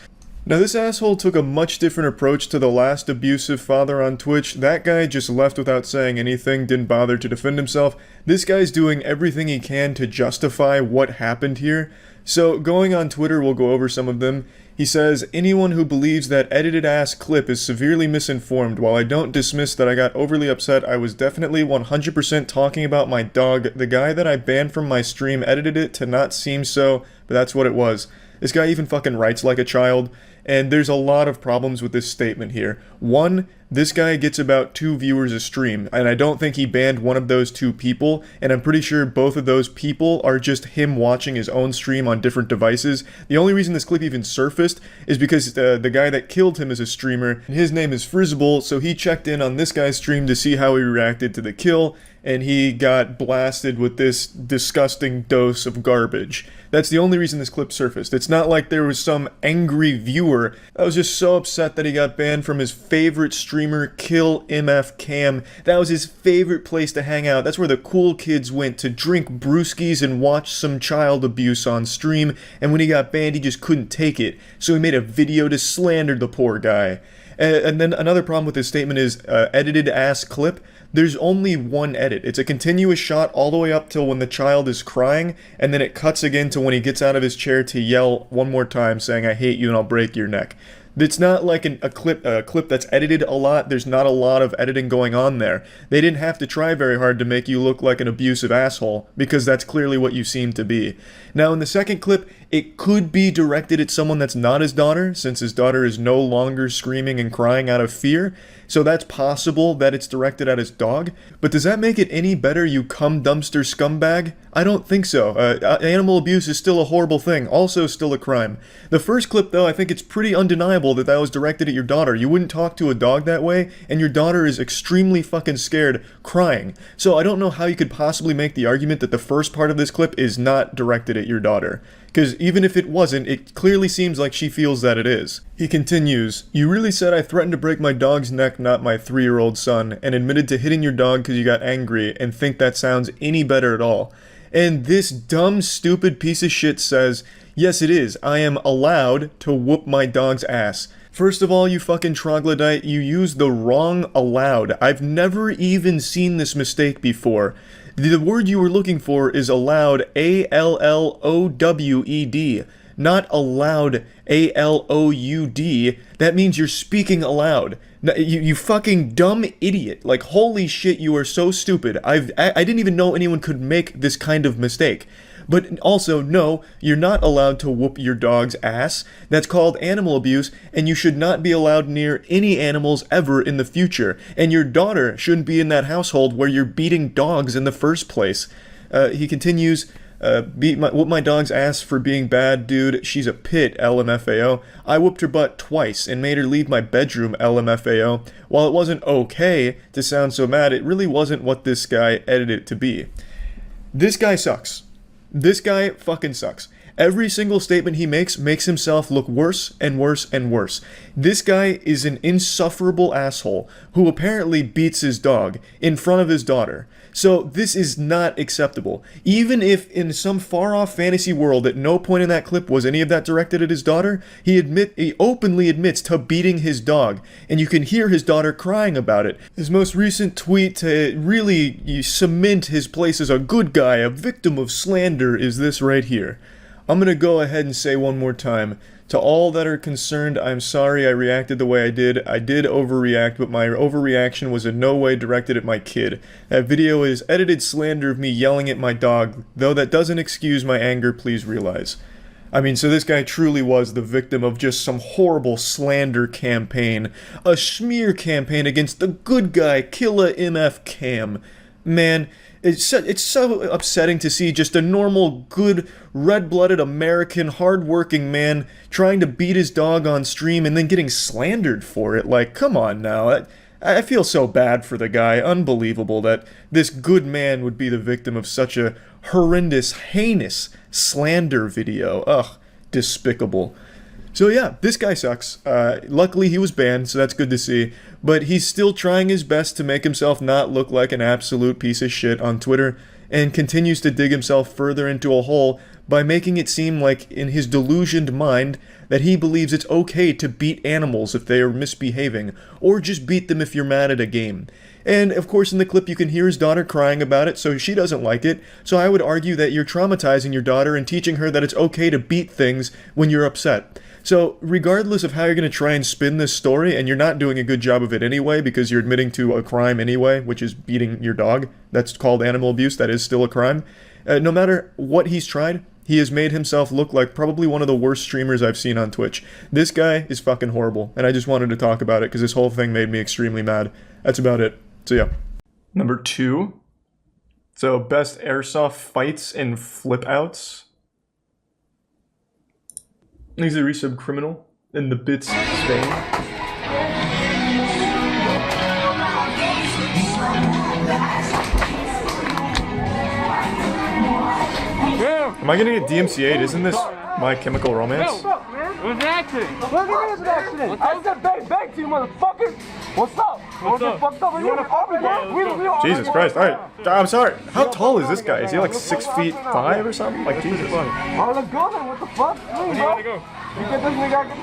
Now this asshole took a much different approach to the last abusive father on Twitch. That guy just left without saying anything, didn't bother to defend himself. This guy's doing everything he can to justify what happened here. So going on Twitter, we'll go over some of them. He says, anyone who believes that edited ass clip is severely misinformed. While I don't dismiss that I got overly upset, I was definitely 100% talking about my dog. The guy that I banned from my stream edited it to not seem so, but that's what it was. This guy even fucking writes like a child. And there's a lot of problems with this statement here. One, this guy gets about 2 viewers a stream, and I don't think he banned one of those 2 people, and I'm pretty sure both of those people are just him watching his own stream on different devices. The only reason this clip even surfaced is because the guy that killed him is a streamer, and his name is Frizzable, so he checked in on this guy's stream to see how he reacted to the kill, and he got blasted with this disgusting dose of garbage. That's the only reason this clip surfaced. It's not like there was some angry viewer that was just so upset that he got banned from his favorite streamer, Kill MF Cam. That was his favorite place to hang out. That's where the cool kids went to drink brewskis and watch some child abuse on stream, and when he got banned, he just couldn't take it. So he made a video to slander the poor guy. And then another problem with this statement is edited ass clip. There's only one edit. It's a continuous shot all the way up till when the child is crying, and then it cuts again to when he gets out of his chair to yell one more time saying, I hate you and I'll break your neck. It's not like a clip that's edited a lot. There's not a lot of editing going on there. They didn't have to try very hard to make you look like an abusive asshole, because that's clearly what you seem to be. Now in the second clip, it could be directed at someone that's not his daughter, since his daughter is no longer screaming and crying out of fear. So that's possible that it's directed at his dog. But does that make it any better, you cum dumpster scumbag? I don't think so. Animal abuse is still a horrible thing, also still a crime. The first clip though, I think it's pretty undeniable that that was directed at your daughter. You wouldn't talk to a dog that way, and your daughter is extremely fucking scared, crying. So I don't know how you could possibly make the argument that the first part of this clip is not directed at your daughter. Because even if it wasn't, it clearly seems like she feels that it is. He continues, you really said I threatened to break my dog's neck, not my 3-year-old son, and admitted to hitting your dog because you got angry and think that sounds any better at all. And this dumb, stupid piece of shit says, yes it is, I am allowed to whoop my dog's ass. First of all, you fucking troglodyte, you used the wrong allowed. I've never even seen this mistake before. The word you were looking for is allowed, A-L-L-O-W-E-D. Not allowed, A-L-O-U-D. That means you're speaking aloud. You fucking dumb idiot. Like, holy shit, you are so stupid. I didn't even know anyone could make this kind of mistake. But also, no, you're not allowed to whoop your dog's ass. That's called animal abuse, and you should not be allowed near any animals ever in the future. And your daughter shouldn't be in that household where you're beating dogs in the first place. He continues, whoop my dog's ass for being bad, dude. She's a pit, LMFAO. I whooped her butt twice and made her leave my bedroom, LMFAO. While it wasn't okay to sound so mad, it really wasn't what this guy edited it to be. This guy sucks. This guy fucking sucks. Every single statement he makes himself look worse and worse and worse. This guy is an insufferable asshole who apparently beats his dog in front of his daughter. So this is not acceptable. Even if in some far-off fantasy world at no point in that clip was any of that directed at his daughter, he openly admits to beating his dog, and you can hear his daughter crying about it. His most recent tweet to really cement his place as a good guy, a victim of slander, is this right here. I'm gonna go ahead and say one more time. To all that are concerned, I'm sorry I reacted the way I did. I did overreact, but my overreaction was in no way directed at my kid. That video is edited slander of me yelling at my dog. Though that doesn't excuse my anger, please realize. I mean, so this guy truly was the victim of just some horrible slander campaign. A smear campaign against the good guy, Killa MF Cam. Man, it's so upsetting to see just a normal, good, red-blooded American, hard-working man trying to beat his dog on stream and then getting slandered for it. Like, come on now. I feel so bad for the guy. Unbelievable that this good man would be the victim of such a horrendous, heinous slander video. Ugh, despicable. So yeah, this guy sucks. Luckily he was banned, so that's good to see. But he's still trying his best to make himself not look like an absolute piece of shit on Twitter, and continues to dig himself further into a hole by making it seem like in his delusioned mind that he believes it's okay to beat animals if they are misbehaving, or just beat them if you're mad at a game. And of course in the clip you can hear his daughter crying about it, so she doesn't like it. So I would argue that you're traumatizing your daughter and teaching her that it's okay to beat things when you're upset. So regardless of how you're going to try and spin this story, and you're not doing a good job of it anyway because you're admitting to a crime anyway, which is beating your dog, that's called animal abuse, that is still a crime. No matter what he's tried, he has made himself look like probably one of the worst streamers I've seen on Twitch. This guy is fucking horrible, and I just wanted to talk about it because this whole thing made me extremely mad. That's about it. So yeah. Number 2. So best airsoft fights and flip outs. He's a resub criminal in the bits Spain. Am I gonna get DMCA'd? Isn't this My Chemical Romance? What's up, man? It was an accident. What do you mean it was an accident? I said bang to you, motherfucker. What's up? What's up? Fucked up. You wanna Jesus Christ! All right, I'm sorry. How tall is this guy? Is he like 6'5" or something? Like Jesus. Oh, let's go then. What the fuck? Where do you wanna go? You get this nigga out the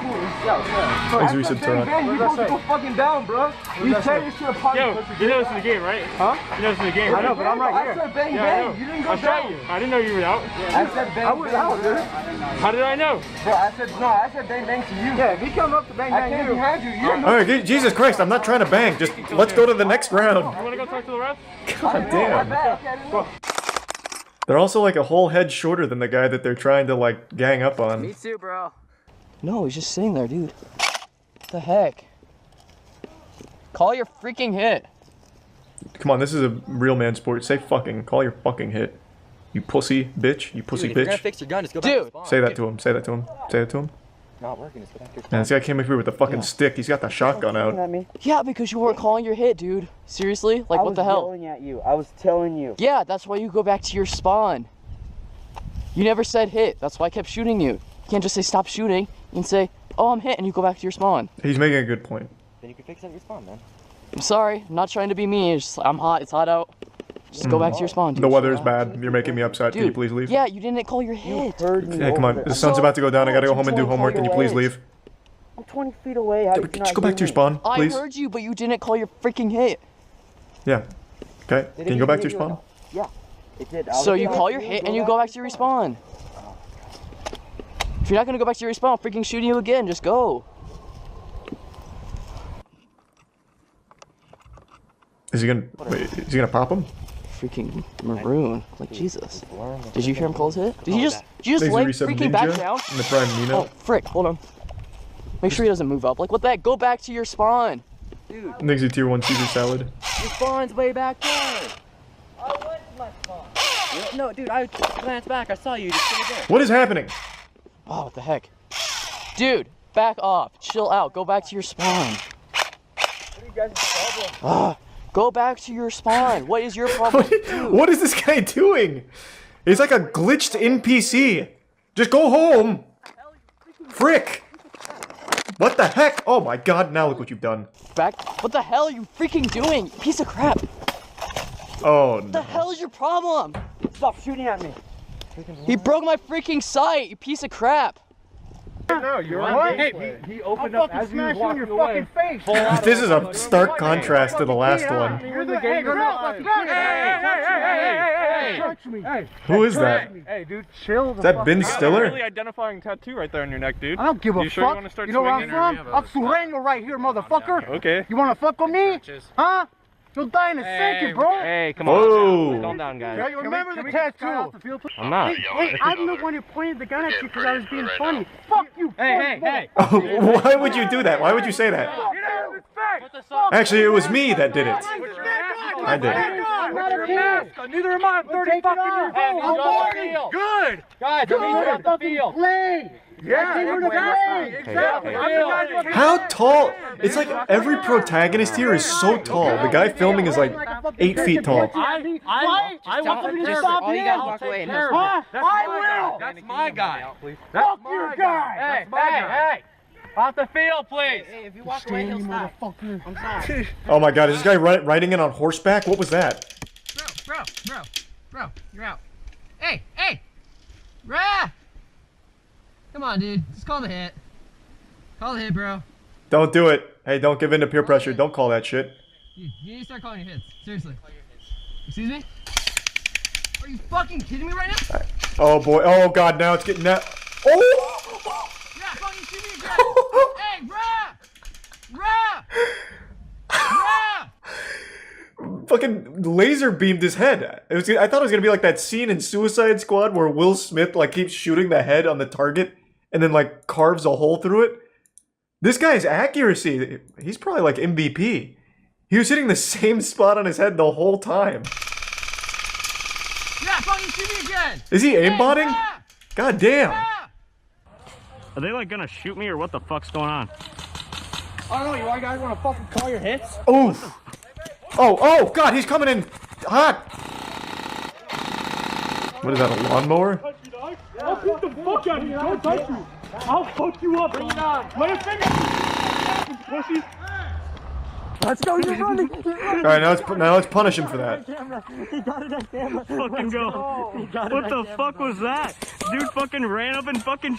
He's resub Toronto. You supposed to go fucking down, bro. You said you should have punched. Yo, you know this is the game, right? Huh? You know this is the game, right? I know, but I'm right here. I said bang bang. You didn't go down. I didn't know you were out. I said bang. I was out, dude. How did I know? Bro, I said bang bang to you. Yeah, if he come up to bang bang, I came behind you. Alright, Jesus Christ! I'm not trying to bang. Just let's go to the next round. You wanna go talk to the ref? God damn. They're also like a whole head shorter than the guy that they're trying to like gang up on. Me too, bro. No, he's just sitting there, dude. What the heck? Call your freaking hit. Come on, this is a real man sport. Say fucking. Call your fucking hit. You pussy bitch. You pussy Dude, if you're bitch. gonna fix your gun, just go back to spawn. Say that to him. Say that to him. Say that to him. Not working. Just go back to your spawn. Man, this guy came up here with a fucking stick. He's got the shotgun out. Yeah, because you weren't calling your hit, dude. Seriously? Like, what the hell? I was yelling at you. I was telling you. Yeah, that's why you go back to your spawn. You never said hit. That's why I kept shooting you. You can't just say stop shooting. You can say, oh, I'm hit, and you go back to your spawn. He's making a good point. Then you can fix it at your spawn, man. I'm sorry. I'm not trying to be mean. It's just, I'm hot. It's hot out. Just go back to your spawn, dude. The weather is bad. You're making me upset. Dude, Can you please leave? Yeah, you didn't call your hit. Hey, come on. The sun's about to go down. I gotta go home and do homework. Can you please leave? I'm 20 feet away. How Just go back to your spawn, please. I heard you, but you didn't call your freaking hit. Yeah. Okay. Can you go back to your spawn? Yeah, it did. So you call your hit and you go back to your respawn. If you're not gonna go back to your respawn, I'm freaking shooting you again. Just go. Is he gonna? Wait, is he gonna pop him? Freaking maroon. Like Jesus. Did you hear him call his hit? Did he just? Did you just lay freaking back down? In the prime Nino. Oh frick! Hold on. Make sure he doesn't move up. Like what the heck? Go back to your spawn. Dude. Nixie tier 1 Caesar salad. Your spawn's way back there. I went to my spawn. No, dude, I glanced back. I saw you. Just stay there. What is happening? Oh, what the heck? Dude, back off. Chill out. Go back to your spawn. What are you guys' problem? Go back to your spawn. What is your problem? What is this guy doing? He's like a glitched NPC. Just go home. Frick. What the heck? Oh my god, now look what you've done. Back? What the hell are you freaking doing? Piece of crap. Oh no. What the hell is your problem? Stop shooting at me. He broke my freaking sight, you piece of crap. No, you're right. Hey, he opened up as you were walking away. This is a stark contrast to the last one. You're the game. Hey, Who is that? Hey, dude, chill. Is that Ben Stiller? Really identifying tattoo right there on your neck, dude. I don't give a sure fuck. You want to start you know where I'm swinging? from? I'm Sureño right here, motherfucker. Okay. You wanna fuck with me? Huh? You'll die in a second, bro. Hey, come on. Calm down, guys. Yeah, you remember the tattoo? I'm not. Hey, I'm the one who pointed the gun at you because I was being funny. Fuck you. Hey. Why would you do that? Why would you say that? Actually, it was me that did it. I did. I'm not a kid. Neither am I. I'm 30 fucking years old. Good. Guys, I'm the field. Yeah, exactly. How tall? It's like every protagonist here is so tall. The guy filming is like 8 feet tall. I want them to stop me. I will. That's my guy. Fuck your guy. That's my guy. Hey. Off the field, please. Hey, if you walk away, he'll stop. I'm sorry. Oh my god, is this guy riding in on horseback? What was that? Bro, you're out. Hey! Rah! Come on, dude. Just call the hit. Call the hit, bro. Don't do it. Hey, don't give in to peer pressure. Don't call that shit. You need to start calling your hits. Seriously. Excuse me? Are you fucking kidding me right now? Oh boy. Oh god, now it's getting that. Oh! Yeah, fucking shoot me again. Hey, Rah! Fucking laser beamed his head. I thought it was gonna be like that scene in Suicide Squad where Will Smith like keeps shooting the head on the target and then like carves a hole through it. This guy's accuracy, he's probably like MVP. He was hitting the same spot on his head the whole time. Yeah, fucking shoot me again. Is he aimbotting? God damn. Are they like gonna shoot me or what the fuck's going on? I don't know, you guys want to fucking call your hits? Oof. Oh god, he's coming in hot. What is that, a lawnmower? I'll beat the fuck out of you, don't touch me. I'll fuck you up. Bring it on. Let it finish. Pussy. Let's go, you're running. Alright, now let's punish him for that. He got it on camera. Fucking go. What the fuck was that? Dude fucking ran up and fucking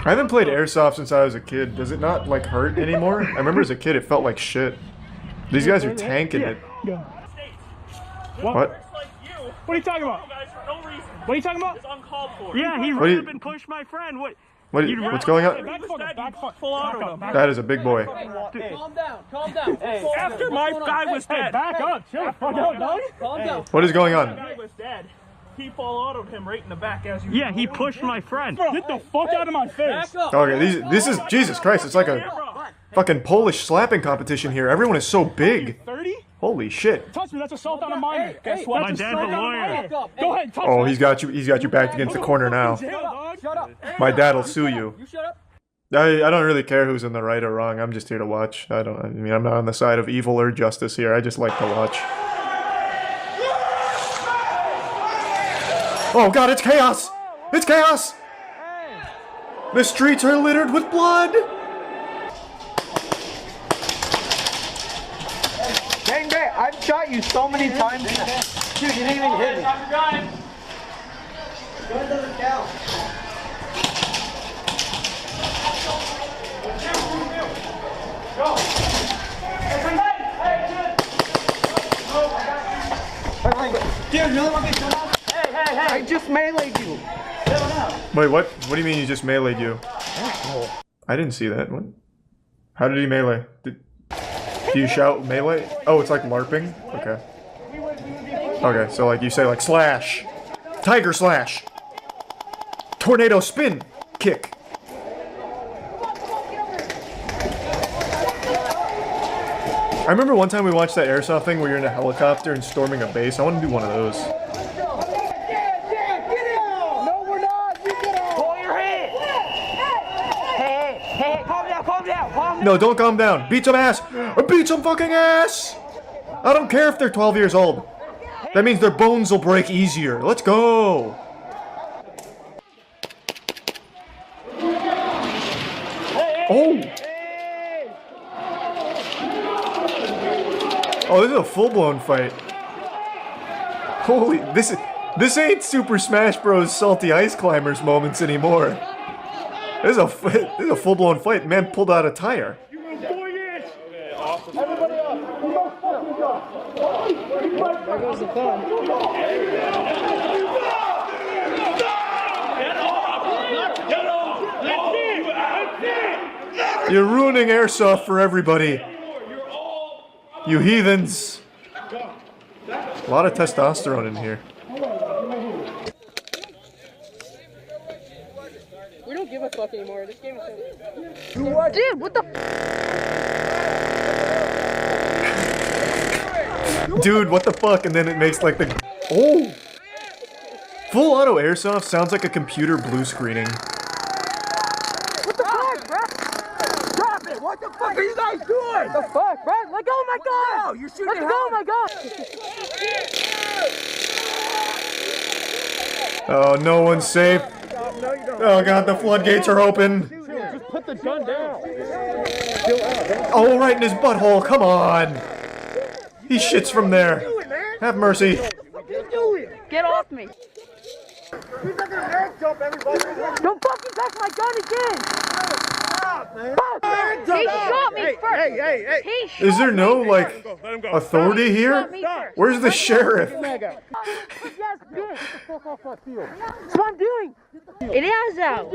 I haven't played Airsoft since I was a kid. Does it not, like, hurt anymore? I remember as a kid it felt like shit. These guys are tanking it. What? What are you talking about? What are you talking about? It's uncalled for. Yeah, he ran up and pushed my friend. What's going on? Full auto. That is a big boy. Calm down. Hey, after my guy was dead. Back up, chill the fuck out, dog. Calm down. What is going on? My guy was dead. He full autoed him right in the back as you. Yeah, he pushed my friend. Get the fuck out of my face. Okay, this is Jesus Christ. It's like a fucking Polish slapping competition here. Everyone is so big. 30? Holy shit. Touch me, that's assault on a minor. Guess what? My dad's a lawyer. Go ahead, touch me. Oh, he's got you backed against the corner now. Shut up. My dad'll sue you. You shut up. I don't really care who's in the right or wrong. I'm just here to watch. I'm not on the side of evil or justice here. I just like to watch. Oh god, it's chaos! It's chaos! The streets are littered with blood! Bang, bang! I've shot you so many times. Dude, you didn't even hit me. Stop your gun. Gun doesn't count. Go. Dude, another one gets shot. Hey. I just meleeed you. Wait, what? What do you mean you just meleeed you? I didn't see that. What? How did he melee? Do you shout melee? Oh, it's like LARPing? Okay. Okay, so like you say like slash. Tiger slash. Tornado spin. Kick. I remember one time we watched that Airsoft thing where you're in a helicopter and storming a base. I want to do one of those. No, don't calm down. Beat some ass. Beat some fucking ass. I don't care if they're 12 years old. That means their bones will break easier. Let's go. Oh. Oh, this is a full-blown fight. Holy, this ain't Super Smash Bros. Salty Ice Climbers moments anymore. This is a full-blown fight. Man pulled out a tire. There goes the fun. You're ruining Airsoft for everybody. You heathens. A lot of testosterone in here. We don't give a fuck anymore. This game is so... Dude, what the Dude, what the fuck? And then it makes like the... Oh! Full auto Airsoft sounds like a computer blue screening. What the fuck, bro? Stop it! What the fuck are you guys doing? The fuck, bro? Let go of my gun! No, you're shooting. Let go of my gun! Oh, no one's safe. Oh god, the floodgates are open. Just put the gun down. Oh, right in his butthole, come on. He shits from there. Have mercy. Get off me! He's not gonna egg jump everybody. Don't fucking touch my gun again! Stop, man. He shot me first! Hey. He shot Is there no, like, authority here? me first. Where's the sheriff? Yes, bitch! Get the fuck off my field. That's what I'm doing! It is out!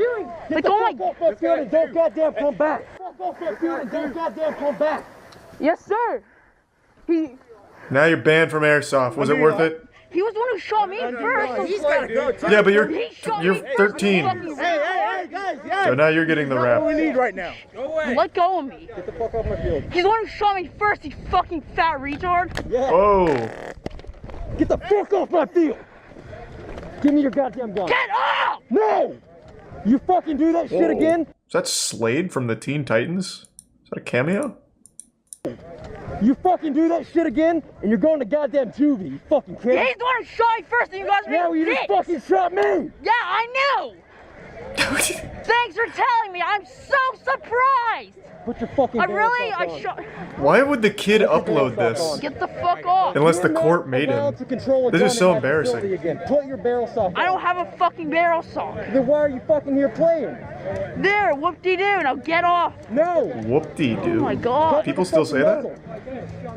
Like, oh my... Fuck off that field and don't goddamn come back! Fuck off that field and don't goddamn come back! Yes, sir! Now you're banned from Airsoft. Was it worth it? He was the one who shot me first! He's gotta go. Yeah, but you're He 13. Hey, guys, So now you're getting the What rap. we need right now. Go away. Let go of me! Get the fuck off my field. He's the one who shot me first, you fucking fat retard! Yeah. Oh. Get the fuck off my field! Give me your goddamn gun. Get off! No! You fucking do that shit again? Is that Slade from the Teen Titans? Is that a cameo? You fucking do that shit again, and you're going to goddamn juvie, you fucking kid. He's the one who shot me first, and you guys are Yeah, well, you just fucking shot me! Yeah, I know! Thanks for telling me, I'm so surprised! Put your fucking I shot... Why would the kid upload this? Get the fuck off! Unless the court made him. This is so embarrassing. Again. Put your barrel sock on. I don't have a fucking barrel sock. Then why are you fucking here playing? There, whoop-de-doo, now get off! No! Whoop-de-doo. Oh my god! People still say that?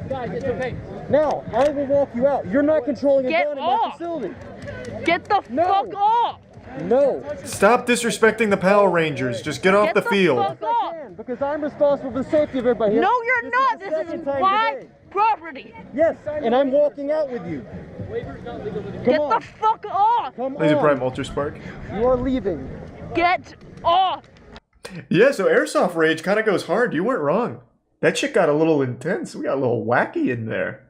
Guys, it's okay. Now, I will walk you out. You're not controlling a Get gun in off. my facility. Get the fuck off! No. Stop disrespecting the Power Rangers. Just get off the field. Fuck off! Because I'm responsible for the safety of everybody here. No, you're not! This is my property! Yes, and I'm walking out with you. Get the fuck off! Laser Prime Ultra Spark. You are leaving. Get off! Yeah, so Airsoft Rage kind of goes hard. You weren't wrong. That shit got a little intense. We got a little wacky in there.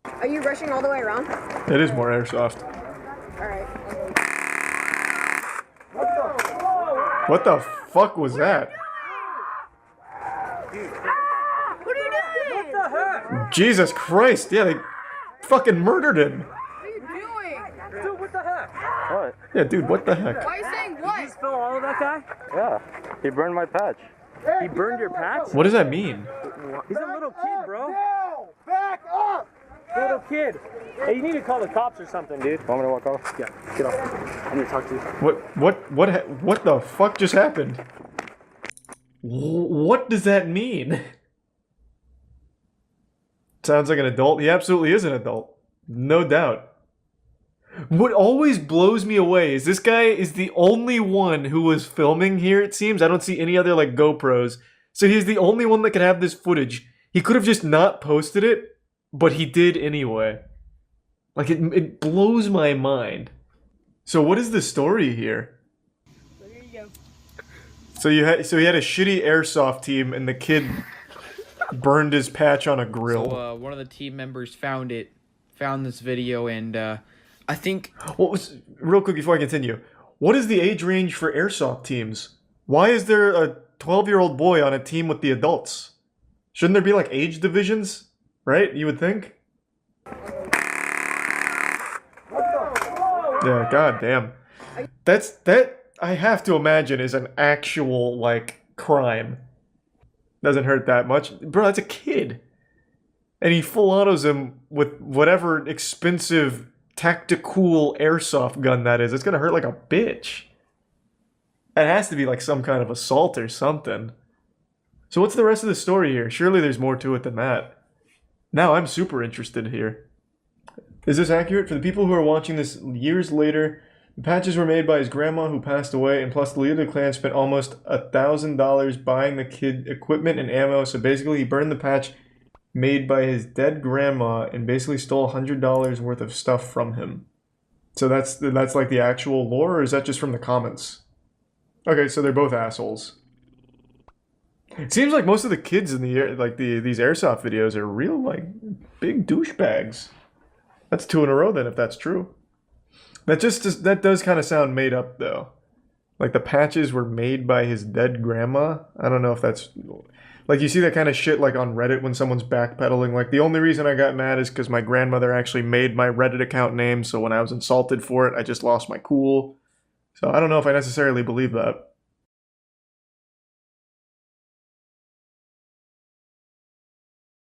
Are you rushing all the way around? It is more Airsoft. Alright. What the fuck was that? What are you doing? What the heck? Jesus Christ. Yeah, they fucking murdered him. What are you doing? Dude, what the heck? What? Yeah, dude, what the heck? Why are you saying what? Did you spill all of that guy? Yeah. He burned my patch. He burned your patch? What does that mean? He's a little kid, bro. Back off! kid. Hey, you need to call the cops or something, dude. Want me to walk off? Yeah, get off. I need to talk to you. What the fuck just happened? What does that mean? Sounds like an adult. He absolutely is an adult. No doubt. What always blows me away is this guy is the only one who was filming here, it seems. I don't see any other, like, GoPros. So he's the only one that could have this footage. He could have just not posted it, but he did anyway. Like, it blows my mind. So what is the story here? So here you go. So he had a shitty airsoft team, and the kid burned his patch on a grill. So one of the team members found this video, and I think... Well, real quick before I continue, what is the age range for airsoft teams? Why is there a 12-year-old boy on a team with the adults? Shouldn't there be, like, age divisions? Right? You would think? Yeah, goddamn. That I have to imagine is an actual, like, crime. Doesn't hurt that much. Bro, that's a kid. And he full autos him with whatever expensive tactical airsoft gun that is. It's gonna hurt like a bitch. It has to be like some kind of assault or something. So what's the rest of the story here? Surely there's more to it than that. Now I'm super interested here. Is this accurate? For the people who are watching this years later, the patches were made by his grandma who passed away, and plus the leader of the clan spent almost $1,000 buying the kid equipment and ammo, so basically he burned the patch made by his dead grandma and basically stole $100 worth of stuff from him. So that's like the actual lore, or is that just from the comments? Okay, so they're both assholes. It seems like most of the kids in these airsoft videos are real, like, big douchebags. That's 2 in a row then, if that's true. That does kind of sound made up, though. Like, the patches were made by his dead grandma? I don't know if that's... Like, you see that kind of shit, like, on Reddit when someone's backpedaling. Like, the only reason I got mad is because my grandmother actually made my Reddit account name, so when I was insulted for it, I just lost my cool. So I don't know if I necessarily believe that.